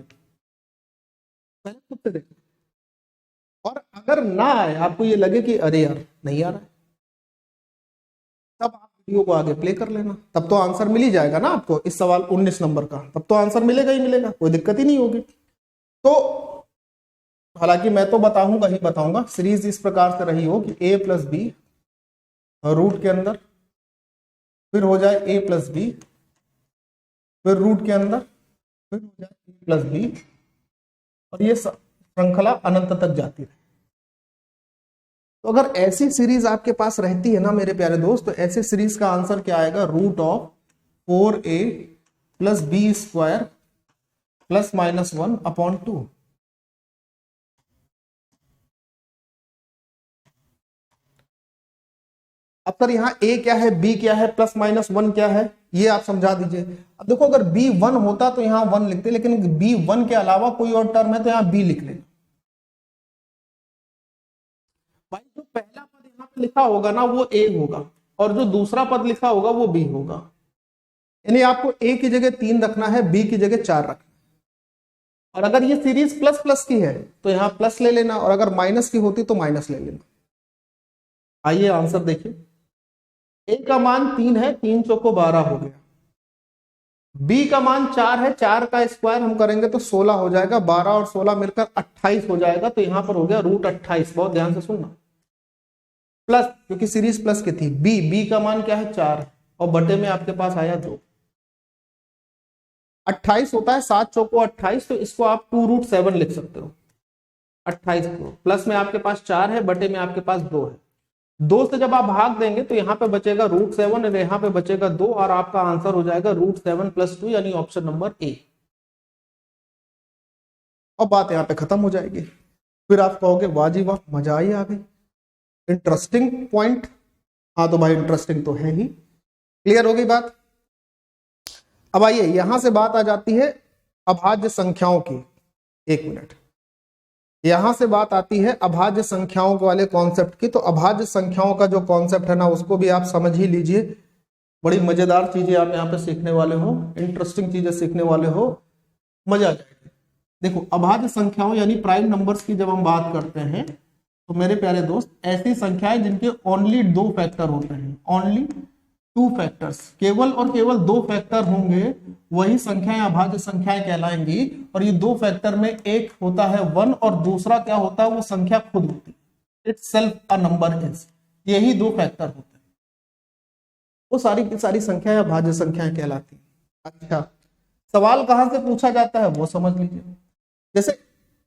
Speaker 1: पहले खुद से देखना। और अगर ना आए, आपको ये लगे कि अरे यार नहीं आ रहा है, तब आप वीडियो को आगे प्ले कर लेना, तब तो आंसर मिल ही जाएगा ना आपको। इस सवाल 19 नंबर का तब तो आंसर मिलेगा ही मिलेगा, कोई दिक्कत ही नहीं होगी। तो हालांकि मैं तो बताऊंगा ही बताऊंगा, सीरीज इस प्रकार से रही हो कि a + b रूट के अंदर, फिर हो जाए a + b, फिर रूट के अंदर, फिर हो जाए a + b, और ये श्रृंखला अनंत तक जाती है। तो अगर ऐसी सीरीज आपके पास रहती है ना मेरे प्यारे दोस्त, तो ऐसे सीरीज का आंसर क्या आएगा, √4a + b² ± 1/2। अब सर यहाँ a क्या है, b क्या है, ±1 क्या है, ये आप समझा दीजिए। अब देखो अगर b 1 होता तो यहाँ 1 लिखते, लेकिन b 1 के अलावा कोई और टर्म है तो यहाँ b लिख लेना। भाई जो पहला पद यहाँ पे लिखा होगा ना वो a होगा, और जो दूसरा पद लिखा होगा वो b होगा। यानी आपको a की जगह 3 रखना है, b की जगह 4 रखना है। और अगर ये सीरीज प्लस प्लस की है तो यहाँ प्लस ले लेना, और अगर माइनस की होती तो माइनस ले लेना। आइए आंसर देखिए, a का मान 3 है, 3 चौको 12 हो गया। b का मान 4 है, 4 का स्क्वायर हम करेंगे तो 16 हो जाएगा, 12 और 16 मिलकर 28 हो जाएगा। तो यहां पर हो गया √28। बहुत ध्यान से सुनना, प्लस, क्योंकि सीरीज प्लस की थी। b का मान क्या है, 4, और बटे में आपके पास आया 2। 28 होता है, 7 चौको 28, तो इसको आप 2√7 लिख सकते हो। 28 को प्लस में आपके पास 4 है, बटे में आपके पास 2 है। 2 से जब आप भाग देंगे तो यहाँ पे बचेगा √7 और यहाँ पे बचेगा 2, और आपका आंसर हो जाएगा √7 + 2, यानी ऑप्शन नंबर ए। और बात यहाँ पे खत्म हो जाएगी। फिर आप कहोगे वाह जी वाह, मजा ही आ गई, इंटरेस्टिंग पॉइंट। हाँ तो भाई इंटरेस्टिंग तो है ही। क्लियर हो गई बात। अब आइए यहां से बात आ जाती है अभाज्य संख्याओं की। 1 मिनट, यहां से बात आती है अभाज्य संख्याओं वाले कॉन्सेप्ट की। तो अभाज्य संख्याओं का जो कॉन्सेप्ट है ना, उसको भी आप समझ ही लीजिए। बड़ी मजेदार चीजें आप यहाँ पे सीखने वाले हो, इंटरेस्टिंग चीजें सीखने वाले हो, मजा आ जाएगी। देखो, अभाज्य संख्याओं यानी प्राइम नंबर्स की जब हम बात करते हैं तो मेरे प्यारे दोस्त, ऐसी संख्याएं जिनके ओनली 2 फैक्टर होते हैं, ओनली 2 फैक्टर्स, केवल और केवल 2 फैक्टर होंगे, वही संख्याएं अभाज्य संख्याएं कहलाएंगी। और ये 2 फैक्टर में एक होता है 1 और दूसरा क्या होता है, वो संख्या खुद होती है, it's self a number is. यही 2 फैक्टर होते हैं, वो सारी की सारी संख्याएं अभाज्य संख्याएं कहलाती हैं। अच्छा, सवाल कहां से पूछा जाता है वो समझ लीजिए। जैसे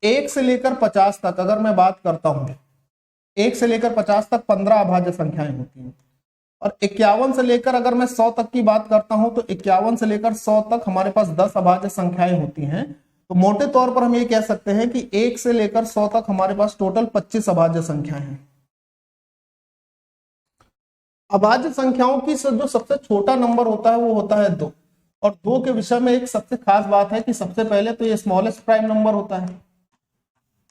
Speaker 1: 1 से लेकर 50 तक अगर मैं बात करता हूं, 1 से लेकर 50 तक 15 अभाज्य संख्याएं होती हैं। और 51 से लेकर अगर मैं 100 तक की बात करता हूं तो 51 से लेकर 100 तक हमारे पास 10 अभाज्य संख्याएं होती हैं। तो मोटे तौर पर हम ये कह सकते हैं कि 1 से लेकर 100 तक हमारे पास टोटल 25 अभाज्य संख्याएं हैं। अभाज्य संख्याओं की जो सबसे छोटा नंबर होता है वो होता है 2। और 2 के विषय में एक सबसे खास बात है कि सबसे पहले तो ये स्मॉलेस्ट प्राइम नंबर होता है,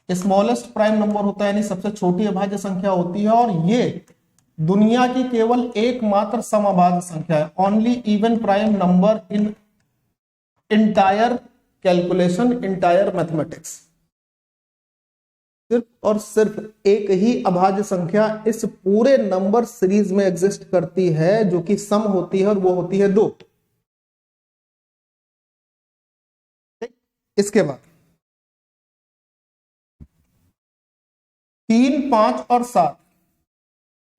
Speaker 1: स्मॉलेस्ट प्राइम नंबर होता है, यानी सबसे छोटी अभाज्य संख्या होती है। और ये दुनिया की केवल एकमात्र समअभाज्य संख्या है, only even prime number in entire calculation, entire mathematics. सिर्फ और सिर्फ एक ही अभाज्य संख्या इस पूरे नंबर सीरीज में एग्जिस्ट करती है जो कि सम होती है, और वो होती है 2। इसके बाद 3, 5 और 7,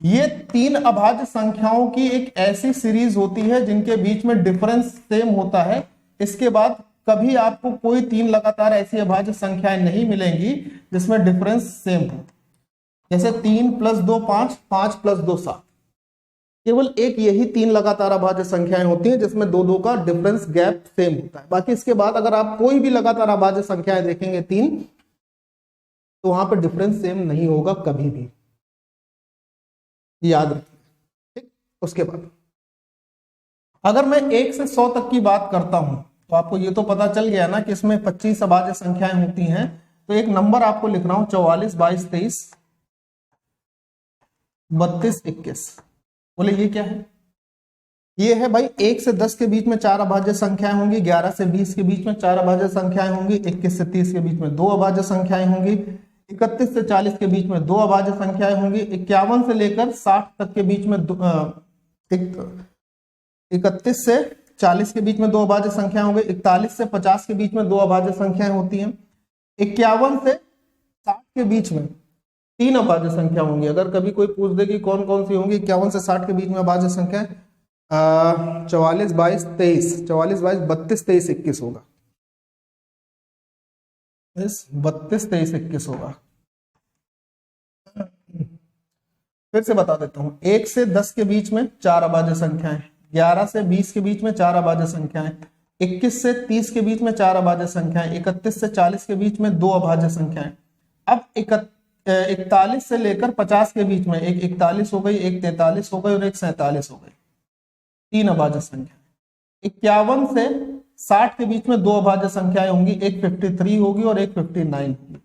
Speaker 1: ये 3 अभाज्य संख्याओं की एक ऐसी सीरीज होती है जिनके बीच में डिफरेंस सेम होता है। इसके बाद कभी आपको कोई 3 लगातार ऐसी अभाज्य संख्याएं नहीं मिलेंगी जिसमें डिफरेंस सेम हो। जैसे 3 + 2 5, 5 + 2 7, केवल एक यही 3 लगातार अभाज्य संख्याएं होती हैं जिसमें 2 का डिफरेंस गैप सेम होता है। बाकी इसके बाद अगर आप कोई भी लगातार अभाज्य संख्याएं देखेंगे 3, तो वहां पर डिफरेंस सेम नहीं होगा कभी भी, याद रखिए। ठीक, उसके बाद अगर मैं 1 से 100 तक की बात करता हूं तो आपको ये तो पता चल गया ना कि इसमें 25 अभाज्य संख्याएं होती हैं। तो एक नंबर आपको लिख रहा हूं, 44, 22, 23, 32, 21। बोले ये क्या है? ये है भाई 1 से 10 के बीच में 4 अभाज्य संख्याएं होंगी, 11 से 20 के बीच में 4 अभाज्य संख्याएं होंगी, 21 से 30 के बीच में 2 अभाज्य संख्याएं होंगी, 31 से 40 के बीच में 2 अभाज्य संख्याएं होंगी, 51 से लेकर 60 तक के बीच में 31 से 40 के बीच में 2 अभाज्य संख्याएं होंगी, 41 से 50 के बीच में 2 अभाज्य संख्याएं होती हैं, 51 से 60 के बीच में 3 अभाज्य संख्या होंगी। अगर कभी कोई पूछ दे कि कौन कौन सी होंगी 51 से 60 के बीच में अभाज्य संख्याएं, 44, 22, 23, 44, 22, 32, 23, 21 होगा, 32, 23, 21 होगा। फिर से बता देता हूं, 1 से 10 के बीच में 4 अभाज्य संख्याएं, 11 से 20 के बीच में 4 अभाज्य संख्याएं, 21 से 30 के बीच में 4 अभाज्य संख्याएं, 31 से 40 के बीच में 2 अभाज्य संख्याएं। अब 41 से लेकर 50 के बीच में एक 41 हो गई, एक 43 हो गई और एक 47 हो गई, 3 अभाज्य संख्या। 51 से 60 के बीच में 2 अभाज्य संख्याएं होंगी, एक 53 होगी और एक 59 होगी।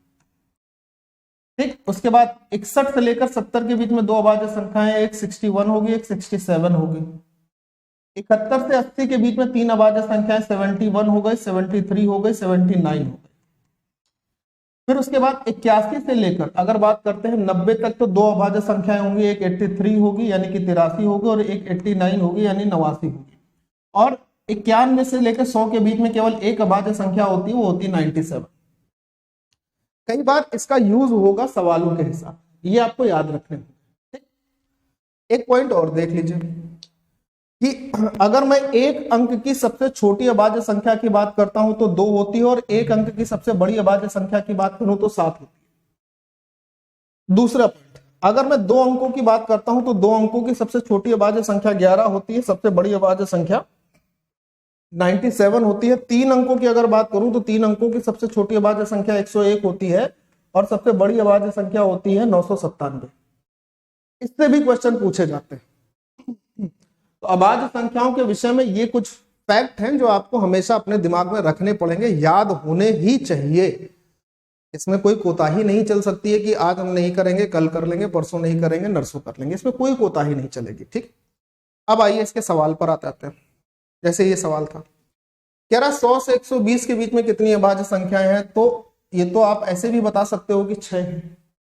Speaker 1: ठीक, उसके बाद 61 से लेकर 70 के बीच में 2 अभाज्य संख्याएं, एक 61 होगी, एक 67 होगी। 71 से 80 के बीच में 3 अभाज्य संख्याएं, 71 हो गई, 73 हो गई, 79 हो गई। फिर उसके बाद 81 से लेकर अगर बात करते हैं 90 तक तो 2 अभाज्य संख्याएं होंगी, एक 83 होगी यानी कि 83 होगी और एक 89 होगी यानी 89 होगी। और 91 से लेकर 100 के बीच में केवल एक अभाज्य संख्या होती है, वो होती है 97। कई बार इसका यूज होगा सवालों के हिसाब, ये आपको याद रखने होंगे। एक पॉइंट और देख लीजिए कि अगर मैं एक अंक की सबसे छोटी अभाज्य संख्या की बात करता हूं तो 2 होती है, और एक अंक की सबसे बड़ी अभाज्य संख्या की बात करूं तो 7 होती है। दूसरा पॉइंट, अगर मैं 2 अंकों की बात करता हूं तो 2 अंकों की सबसे छोटी अभाज्य संख्या 11 होती है, सबसे बड़ी अभाज्य संख्या 97 होती है। 3 अंकों की अगर बात करूं तो 3 अंकों की सबसे छोटी अभाज्य संख्या 101 होती है और सबसे बड़ी अभाज्य संख्या होती है 997। इससे भी क्वेश्चन पूछे जाते हैं। तो अभाज्य संख्याओं के विषय में ये कुछ फैक्ट हैं जो आपको हमेशा अपने दिमाग में रखने पड़ेंगे, याद होने ही चाहिए। इसमें कोई कोताही नहीं चल सकती है कि आज हम नहीं करेंगे, कल कर लेंगे, परसों नहीं करेंगे, नरसों कर लेंगे, इसमें कोई कोताही नहीं चलेगी। ठीक, अब आइए इसके सवाल पर आते हैं। जैसे ये सवाल था, कह रहा 100 से 120 के बीच में कितनी अभाज्य संख्याएं हैं, तो ये तो आप ऐसे भी बता सकते हो कि 6 है।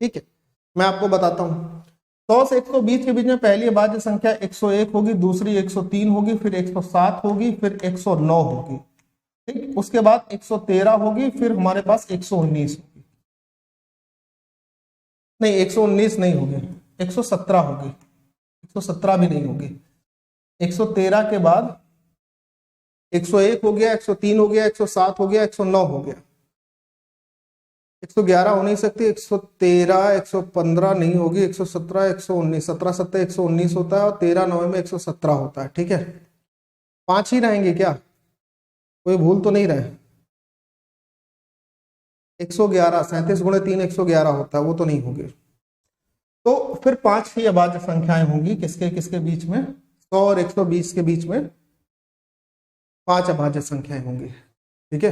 Speaker 1: ठीक है, मैं आपको बताता हूं। 100 से 120 के बीच में पहली अभाज्य संख्या 101 होगी, दूसरी 103 होगी, फिर 107 होगी, फिर 109 होगी। ठीक, उसके बाद 113 होगी, फिर हमारे पास 119 होगी, नहीं 119 नहीं होगी, 117 होगी, 117 भी नहीं होगी। 113 के बाद 101 हो गया, 103 हो गया, 107 हो गया, 109 हो गया, 111 हो नहीं सकती, 113, 115 नहीं होगी, 117, 119, 17 7 119 होता है और 13 9 में 117 होता है। ठीक है, 5 ही रहेंगे क्या, कोई भूल तो नहीं रहे? 111 37 गुणे 3 111 होता है, वो तो नहीं होगी। तो फिर 5 ही अभाज्य संख्याएं होंगी, किसके किसके बीच में, 100 और 120 के बीच में 5 अभाज्य संख्याएं होंगी। ठीक है,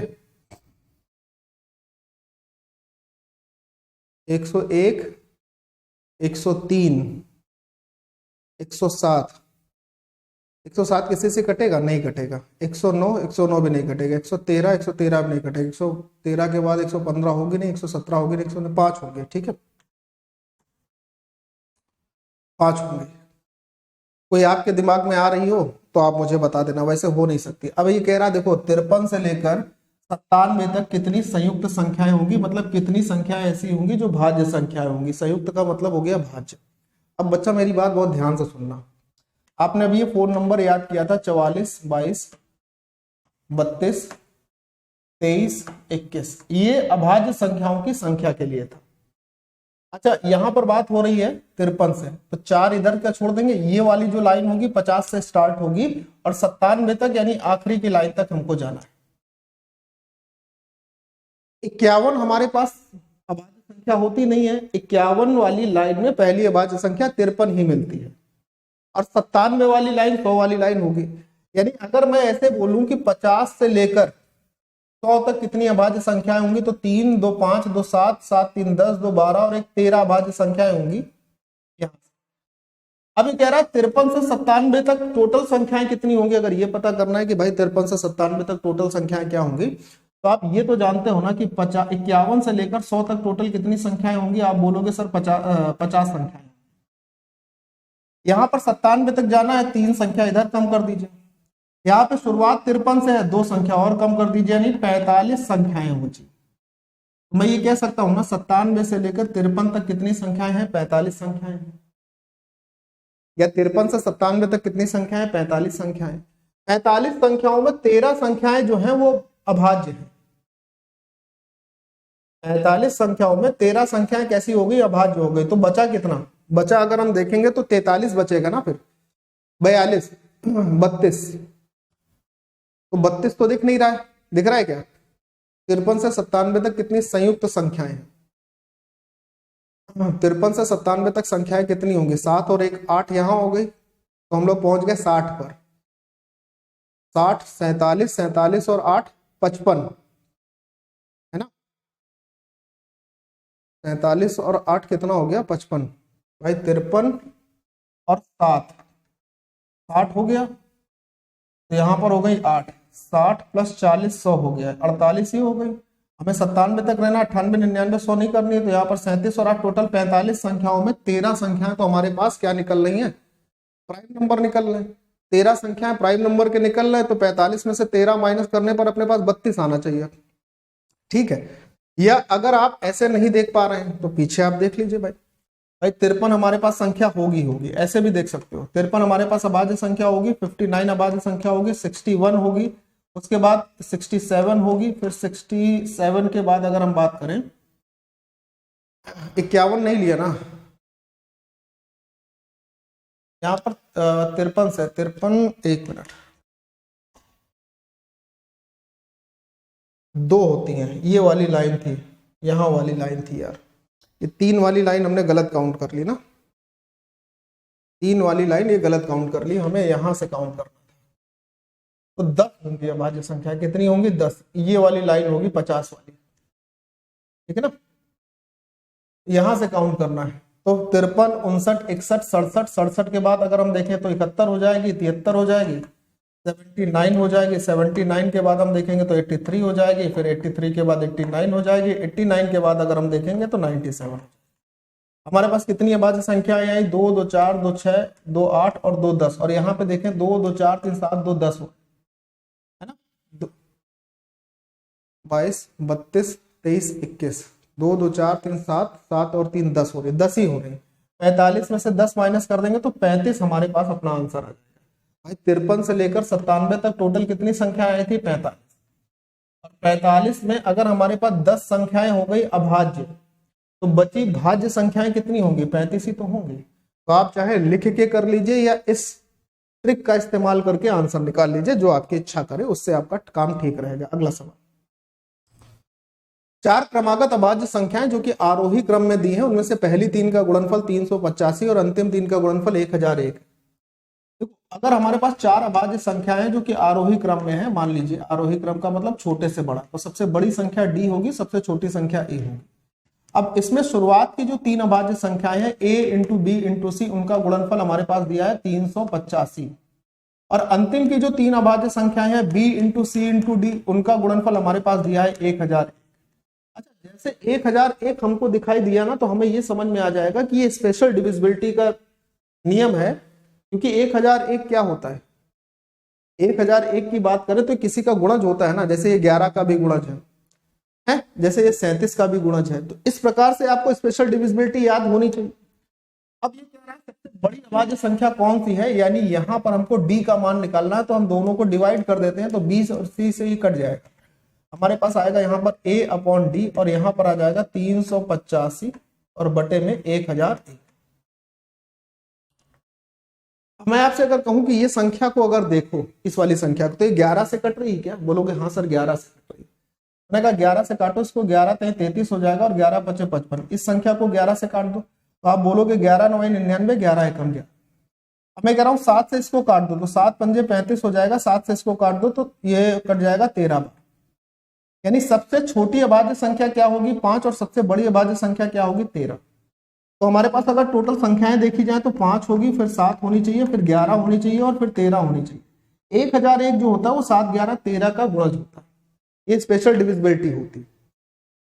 Speaker 1: 101, 103, 107, 107 किसी से कटेगा, नहीं कटेगा। 109, 109 भी नहीं कटेगा। 113, 113 भी नहीं कटेगा। 113 के बाद 115 होगी नहीं, 117 होगी नहीं, 105 होंगे। ठीक है, 5 होंगे। कोई आपके दिमाग में आ रही हो तो आप मुझे बता देना, वैसे हो नहीं सकती। अब ये कह रहा देखो 53 से लेकर 97 तक कितनी संयुक्त संख्याएं होंगी, मतलब कितनी संख्याएं ऐसी होंगी जो भाज्य संख्याएं होंगी। संयुक्त का मतलब हो गया भाज्य। अब बच्चा मेरी बात बहुत ध्यान से सुनना, आपने अभी ये फोन नंबर याद किया था 44 22 32 23 21, ये अभाज्य संख्याओं की संख्या के लिए था। अच्छा, यहां पर बात हो रही है 53 से, तो 4 इधर का छोड़ देंगे। ये वाली जो लाइन होगी 50 से स्टार्ट होगी और 97 तक यानी आखिरी की लाइन तक हमको जाना है। 51 हमारे पास अभाज्य संख्या होती नहीं है। 51 वाली लाइन में पहली अभाज्य संख्या 53 ही मिलती है और 97 वाली लाइन 100 वाली लाइन होगी। यानी अगर मैं ऐसे बोलूं कि 50 से लेकर 100 तक कितनी अभाज्य संख्याएं होंगी, तो 3 2 5 2 7 7 3 10 2 12 और 1 13 अभाज्य संख्याएं होंगी यहां। अब ये कह रहा है 53 से 97 तक टोटल संख्याएं कितनी होंगी। अगर ये पता करना है कि भाई 53 से 97 तक टोटल संख्याएं क्या होंगी, तो आप ये तो जानते हो ना कि 51 से लेकर 100 तक टोटल कितनी संख्याएं होंगी। आप बोलोगे सर 50 संख्याएं। यहां पर 97 तक जाना है, 3 संख्या इधर कम कर दीजिए। यहाँ पे शुरुआत 53 से है, 2 संख्या और कम कर दीजिए, यानी 45 संख्याएं होंगी। मैं ये कह सकता हूं ना 97 से लेकर 53 तक कितनी संख्याएं हैं, 45 संख्याएं हैं। या 53 से 97 तक कितनी संख्याएं, 45 संख्याएं। 45 संख्याओं में 13 संख्याएं जो हैं वो अभाज्य हैं। 45 संख्याओं में 13 संख्याएं कैसी हो गई, अभाज्य हो गई। तो बचा कितना, बचा अगर हम देखेंगे तो 43 बचेगा ना, फिर 42 32, तो 32 तो दिख नहीं रहा है, दिख रहा है क्या? 53 से 97 तक कितनी संयुक्त संख्याएं हैं, 53 से 97 तक संख्याएं कितनी होंगी, 7 और 1 8 यहां हो गई, तो हम लोग पहुंच गए 60 पर। 60 47 47 और 8 55 है ना, 47 और 8 कितना हो गया, 55 भाई। 53 और 7 60 हो गया, तो यहां पर हो गई 8, 60 प्लस 40 100 हो गया, 48 ही हो गई। हमें 97 तक रहना, 98 99 100 नहीं करनी है, तो यहाँ पर 37 और 8 टोटल 45 संख्याओं में 13 संख्याएं तो हमारे पास क्या निकल रही हैं, प्राइम नंबर निकल रहे हैं। 13 संख्याएं प्राइम नंबर के निकल रहे हैं, तो 45 में से 13 माइनस करने पर अपने पास 32 आना चाहिए। ठीक है, या अगर आप ऐसे नहीं देख पा रहे हैं तो पीछे आप देख लीजिए भाई 53 हमारे पास संख्या होगी, ऐसे भी देख सकते हो। 53 हमारे पास अभाज्य संख्या होगी, 59 अभाज्य संख्या होगी, 61 होगी, उसके बाद 67 होगी, फिर 67 के बाद अगर हम बात करें 51 नहीं लिया ना, यहाँ पर 53 से 53, 1 मिनट, 2 होती हैं। ये वाली लाइन थी, यहाँ वाली लाइन थी यार, ये 3 वाली लाइन हमने गलत काउंट कर ली ना, 3 वाली लाइन ये गलत काउंट कर ली, हमें यहां से काउंट करना था। तो 10 होंगी अभाज्य संख्या, कितनी होंगी 10। ये वाली लाइन होगी 50 वाली, ठीक है ना, यहां से काउंट करना है। तो 53, 59, 61, 67, 67 के बाद अगर हम देखें तो 71 हो जाएगी, 73 हो जाएगी, 79 हो जाएगी, 79 के बाद हम देखेंगे तो 83 हो जाएगी, फिर 83 के बाद 89 हो जाएगी, 89 के बाद अगर हम देखेंगे तो 97। हमारे पास कितनी अभाज्य संख्याएं आई? 2, 2, 4, 2, 6, 2, 8 और 2, 10। और यहाँ पे देखें 2, 2, 4, 3, 7, 2, 10 है ना, 22, 32, 23, 21, 2, 2, 4, 3, 7, 7 और 3 10 हो रही, 10 ही हो रही। 45 में से 10 माइनस कर देंगे तो 35 हमारे पास अपना आंसर आ जाएगा। भाई 53 से लेकर 97 तक टोटल कितनी संख्या आई थी? 45। और 45 में अगर हमारे पास 10 संख्याएं हो गई अभाज्य, तो बची भाज्य संख्याएं कितनी होंगी? 35 ही तो होंगी। तो आप चाहे लिख के कर लीजिए या इस ट्रिक का इस्तेमाल करके आंसर निकाल लीजिए, जो आपकी इच्छा करे, उससे आपका काम ठीक रहेगा। अगला सवाल, 4 क्रमागत अभाज्य संख्याएं जो कि आरोही क्रम में दी हैं, उनमें से पहली 3 का गुणनफल 385 और अंतिम 3 का गुणनफल 1001। अगर हमारे पास 4 अभाज्य संख्याएं जो कि आरोही क्रम में है, मान लीजिए आरोही क्रम का मतलब छोटे से बड़ा, तो सबसे बड़ी संख्या डी होगी, सबसे छोटी संख्या ए होगी। अब इसमें शुरुआत की जो 3 अभाज्य संख्याएं हैं, a इंटू बी इंटू सी, उनका गुणनफल हमारे पास दिया है 385। और अंतिम की जो 3 अभाज्य संख्याएं हैं, b इंटू सी इंटू डी, उनका गुणनफल हमारे पास दिया है 1001। अच्छा, जैसे 1001 हमको दिखाई दिया ना, तो हमें ये समझ में आ जाएगा कि ये स्पेशल डिविजिबिलिटी का नियम है, क्योंकि 1001 क्या होता है? 1001 की बात करें तो किसी का गुणज होता है ना, जैसे ये 11 का भी गुणज है, जैसे ये 37 का भी गुणज है। तो इस प्रकार से आपको स्पेशल डिविजिबिलिटी याद होनी चाहिए। अब ये कह रहा है सबसे बड़ी अभाज्य संख्या कौन सी है, यानी यहां पर हमको डी का मान निकालना है, तो हम दोनों को डिवाइड कर देते हैं, तो 20 और सी से ही कट जाएगा। हमारे पास आएगा यहाँ पर a अपॉन डी, और यहाँ पर आ जाएगा 385 और बटे में 1001। मैं आपसे अगर कहूं कि ये संख्या को अगर देखो, इस वाली संख्या को, तो ये 11 से कट रही है क्या? बोलोगे हाँ सर 11 से कट रही है। मैंने कहा 11 से काटो इसको, 11 3 33 हो जाएगा, और 11 5 55। इस संख्या को 11 से काट दो, तो आप बोलोगे 11 9 99, 11 1 11। अब मैं कह रहा हूँ 7 से इसको काट दो, तो 7 5 35 हो जाएगा, 7 से इसको काट दो तो ये कट जाएगा 13 बार। यानी सबसे छोटी अभाज्य संख्या क्या होगी? 5, और सबसे बड़ी अभाज्य संख्या क्या होगी? 13। तो हमारे पास अगर टोटल संख्याएं देखी जाए तो 5 होगी, फिर 7 होनी चाहिए, फिर 11 होनी चाहिए, और फिर 13 होनी चाहिए। 1001 जो होता है वो 7 11 13 का गुणज होता है, ये स्पेशल डिविजिबिलिटी होती है।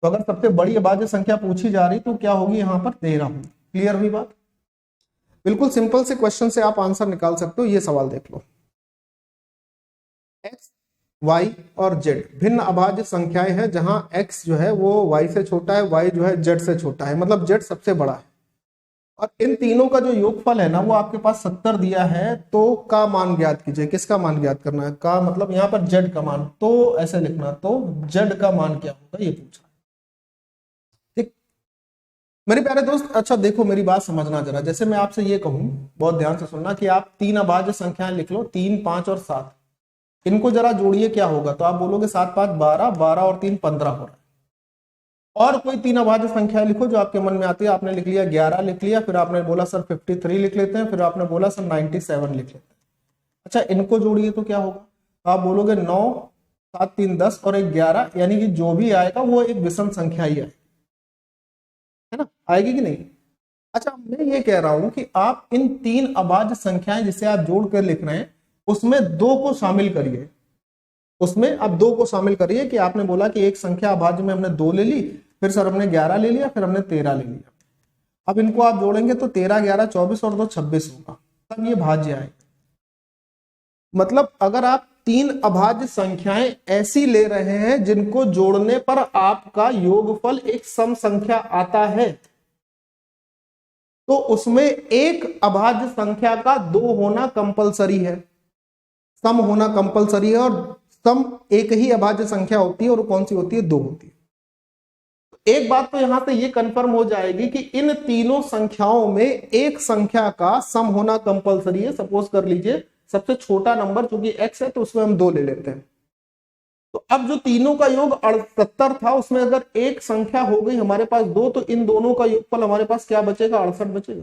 Speaker 1: तो अगर सबसे बड़ी अभाज्य संख्या पूछी जा रही तो क्या होगी? यहाँ पर 13 होगी। क्लियर हुई बात? बिल्कुल सिंपल से क्वेश्चन से आप आंसर निकाल सकते हो। ये सवाल देख लो, x, y और z भिन्न अभाज्य संख्याएं हैं, जहां x जो है वो y से छोटा है, y जो है z से छोटा है, मतलब z सबसे बड़ा है। और इन तीनों का जो योगफल है ना, वो आपके पास 70 दिया है, तो का मान ज्ञात कीजिए। किसका मान ज्ञात करना है? का मतलब यहाँ पर z का मान, तो ऐसे लिखना, तो z का मान क्या होगा ये पूछा। ठीक मेरे प्यारे दोस्त, अच्छा देखो मेरी बात समझना जरा। जैसे मैं आपसे ये कहूं, बहुत ध्यान से सुनना, कि आप 3 अभाज्य संख्याएं लिख लो, 3 5 और 7, इनको जरा जोड़िए, क्या होगा? तो आप बोलोगे 7 5 12, 12 और 3 15 हो रहा है। और कोई 3 अभाज्य संख्या लिखो जो आपके मन में आती है। आपने लिख लिया 11 लिख लिया, फिर आपने बोला सर 53 लिख लेते हैं, फिर आपने बोला सर 97 लिख लेते हैं। अच्छा, इनको जोड़िए तो क्या होगा? तो आप बोलोगे 9 7 3 10 और 1 11, यानी कि जो भी आएगा वो एक विषम संख्या ही आएगी, है ना? आएगी कि नहीं? अच्छा, मैं ये कह रहा हूं कि आप इन 3 अभाज्य संख्याएं जिसे आप जोड़ कर लिख रहे हैं, उसमें 2 को शामिल करिए। उसमें आप 2 को शामिल करिए, कि आपने बोला कि एक संख्या अभाज्य में हमने 2 ले ली, फिर सर हमने 11 ले लिया, फिर हमने 13 ले लिया। अब इनको आप जोड़ेंगे तो 13 11 24 और 2 26 होगा, तब ये भाज्य आएगा। मतलब अगर आप 3 अभाज्य संख्याएं ऐसी ले रहे हैं जिनको जोड़ने पर आपका योगफल एक सम संख्या आता है, तो उसमें एक अभाज्य संख्या का 2 होना कंपलसरी है, सम होना कंपलसरी है। और सम एक ही अभाज्य संख्या होती है, और कौन सी होती है? 2 होती है। एक बात तो यहां से ये कंफर्म हो जाएगी कि इन तीनों संख्याओं में एक संख्या का सम होना कंपलसरी है। सपोज कर लीजिए सबसे छोटा नंबर जो कि x है, तो उसमें हम 2 ले लेते हैं। तो अब जो तीनों का योग 68 था, उसमें अगर एक संख्या हो गई हमारे पास 2, तो इन दोनों का योगफल हमारे पास क्या बचेगा? 68 बचेगा।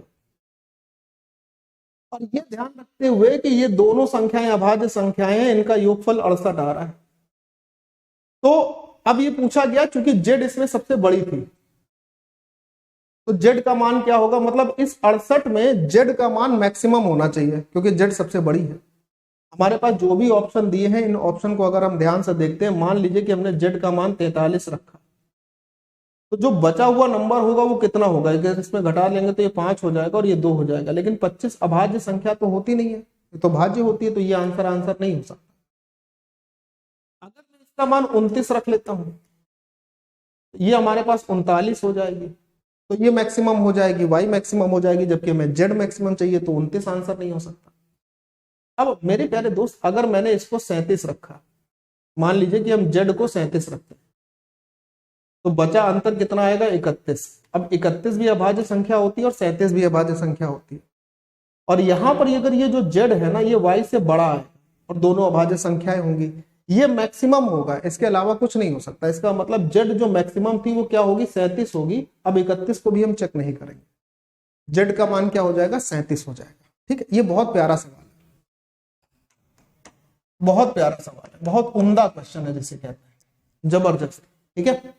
Speaker 1: और ये ध्यान रखते हुए कि ये दोनों संख्याएं अभाज्य संख्याएं हैं, इनका योगफल 68 आ रहा है। तो अब ये पूछा गया चूंकि जेड इसमें सबसे बड़ी थी, तो जेड का मान क्या होगा, मतलब इस 68 में जेड का मान मैक्सिमम होना चाहिए क्योंकि जेड सबसे बड़ी है। हमारे पास जो भी ऑप्शन दिए हैं, इन ऑप्शन को अगर हम ध्यान से देखते हैं, मान लीजिए कि हमने जेड का मान 43 रखा, तो जो बचा हुआ नंबर होगा वो कितना होगा, अगर इसमें घटा लेंगे तो ये 5 हो जाएगा और ये 2 हो जाएगा, लेकिन 25 अभाज्य संख्या तो होती नहीं है, ये तो भाज्य होती है, तो ये आंसर नहीं हो सकता। अगर मैं इसका मान 29 रख लेता हूं, ये हमारे पास 39 हो जाएगी, तो ये मैक्सिमम हो जाएगी, वाई मैक्सिमम हो जाएगी, जबकि हमें जेड मैक्सिमम चाहिए, तो 29 आंसर नहीं हो सकता। अब मेरे प्यारे दोस्त, अगर मैंने इसको 37 रखा, मान लीजिए कि हम जेड को 37 रखते हैं, तो बचा अंतर कितना आएगा, 31। अब 31 भी अभाज्य संख्या होती है और 37 भी अभाज्य संख्या होती है, और यहां पर अगर ये जो जेड है ना, ये वाई से बड़ा है और दोनों अभाज्य संख्याएं होंगी, ये मैक्सिमम होगा, इसके अलावा कुछ नहीं हो सकता। इसका मतलब जेड जो मैक्सिमम थी वो क्या होगी, 37 होगी। अब 31 को भी हम चेक नहीं करेंगे, जेड का मान क्या हो जाएगा, 37 हो जाएगा। ठीक है, ये बहुत प्यारा सवाल है, बहुत प्यारा सवाल है, बहुत उम्दा क्वेश्चन है जिसे कहते हैं, जबरदस्त। ठीक है,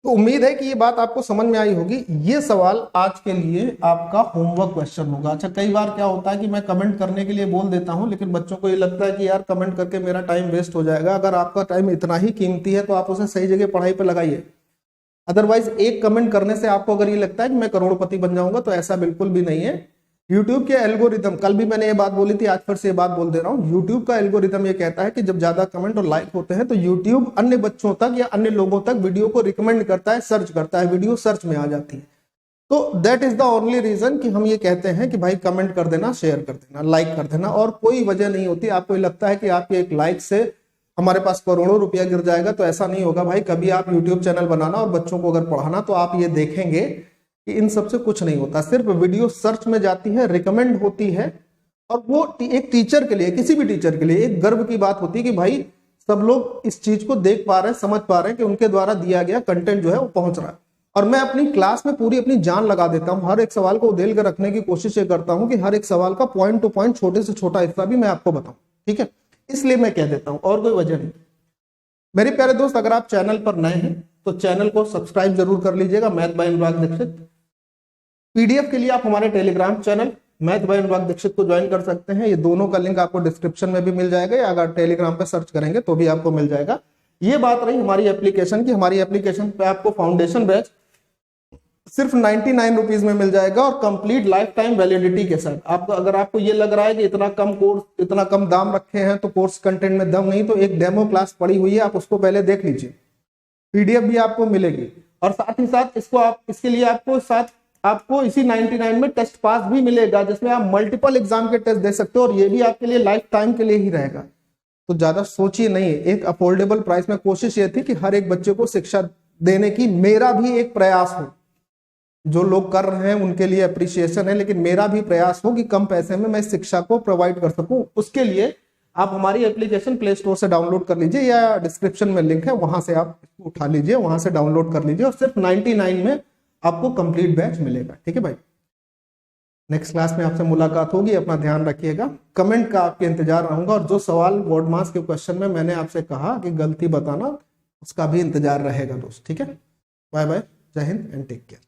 Speaker 1: तो उम्मीद है कि ये बात आपको समझ में आई होगी। ये सवाल आज के लिए आपका होमवर्क क्वेश्चन होगा। अच्छा, कई बार क्या होता है कि मैं कमेंट करने के लिए बोल देता हूं, लेकिन बच्चों को ये लगता है कि यार कमेंट करके मेरा टाइम वेस्ट हो जाएगा। अगर आपका टाइम इतना ही कीमती है तो आप उसे सही जगह पढ़ाई पर लगाइए। अदरवाइज एक कमेंट करने से आपको अगर ये लगता है कि मैं करोड़पति बन जाऊंगा, तो ऐसा बिल्कुल भी नहीं है। यूट्यूब के एल्गोरिदम, कल भी मैंने ये बात बोली थी, आज फिर से ये बात बोल दे रहा हूँ, यूट्यूब का एल्गोरिदम ये कहता है कि जब ज्यादा कमेंट और लाइक होते हैं तो यूट्यूब अन्य बच्चों तक या अन्य लोगों तक वीडियो को रिकमेंड करता है, सर्च करता है, वीडियो सर्च में आ जाती है। तो that is the only reason कि हम ये कहते हैं कि भाई कमेंट कर देना, शेयर कर देना, लाइक कर देना, और कोई वजह नहीं होती। आपको लगता है कि आपके एक लाइक से हमारे पास करोड़ों रुपया गिर जाएगा, तो ऐसा नहीं होगा भाई। कभी आप यूट्यूब चैनल बनाना और बच्चों को अगर पढ़ाना, तो आप ये देखेंगे कि इन सबसे कुछ नहीं होता, सिर्फ वीडियो सर्च में जाती है, रिकमेंड होती है, और वो एक टीचर के लिए, किसी भी टीचर के लिए एक गर्व की बात होती है कि भाई सब लोग इस चीज को देख पा रहे हैं, समझ पा रहे हैं कि उनके द्वारा दिया गया कंटेंट जो है वो पहुंच रहा है। और मैं अपनी क्लास में पूरी अपनी जान लगा देता हूं, हर एक सवाल को उधेल कर रखने की कोशिश ये करता हूं कि हर एक सवाल का पॉइंट टू पॉइंट, छोटे से छोटा हिस्सा भी मैं आपको बताऊं। ठीक है, इसलिए मैं कह देता हूं, और कोई वजह नहीं। मेरे प्यारे दोस्त, अगर आप चैनल पर नए हैं तो चैनल को सब्सक्राइब जरूर कर लीजिएगा, math by Anurag Dikshit. PDF के लिए आप हमारे Telegram channel math by Anurag Dikshit को ज्वाइन कर सकते हैं। ये दोनों का लिंक आपको डिस्क्रिप्शन में भी मिल जाएगा, या अगर टेलीग्राम पे सर्च करेंगे तो भी आपको मिल जाएगा। ये बात रही हमारी एप्लीकेशन की। हमारी एप्लीकेशन पे आपको फाउंडेशन बैच सिर्फ 99 रुपीज में मिल जाएगा, और कंप्लीट लाइफ टाइम वैलिडिटी के साथ। आपको अगर आपको ये लग रहा है कि इतना कम कोर्स, इतना कम दाम रखे हैं तो कोर्स कंटेंट में दम नहीं, तो एक डेमो क्लास पड़ी हुई है, आप उसको पहले देख लीजिए, पीडीएफ भी आपको मिलेगी। और साथ ही साथ इसके लिए आपको इसी 99 में टेस्ट पास भी मिलेगा, जिसमें आप मल्टीपल एग्जाम के टेस्ट दे सकते हो, और ये भी आपके लिए लाइफ टाइम के लिए ही रहेगा। तो ज्यादा सोचिए नहीं, एक अफोर्डेबल प्राइस में। कोशिश ये थी कि हर एक बच्चे को शिक्षा देने की मेरा भी एक प्रयास हो। जो लोग कर रहे हैं उनके लिए अप्रिसिएशन है, लेकिन मेरा भी प्रयास हो कि कम पैसे में मैं शिक्षा को प्रोवाइड कर सकूं। उसके लिए आप हमारी एप्लीकेशन प्ले स्टोर से डाउनलोड कर लीजिए, या डिस्क्रिप्शन में लिंक है, वहां से आप इसको उठा लीजिए, वहां से डाउनलोड कर लीजिए, और सिर्फ 99 में आपको कंप्लीट बैच मिलेगा। ठीक है भाई, नेक्स्ट क्लास में आपसे मुलाकात होगी। अपना ध्यान रखिएगा, कमेंट का आपके इंतजार रहूंगा, और जो सवाल बोर्ड मास के क्वेश्चन में मैंने आपसे कहा कि गलती बताना, उसका भी इंतजार रहेगा दोस्त। ठीक है, बाय बाय, जय हिंद एंड टेक केयर।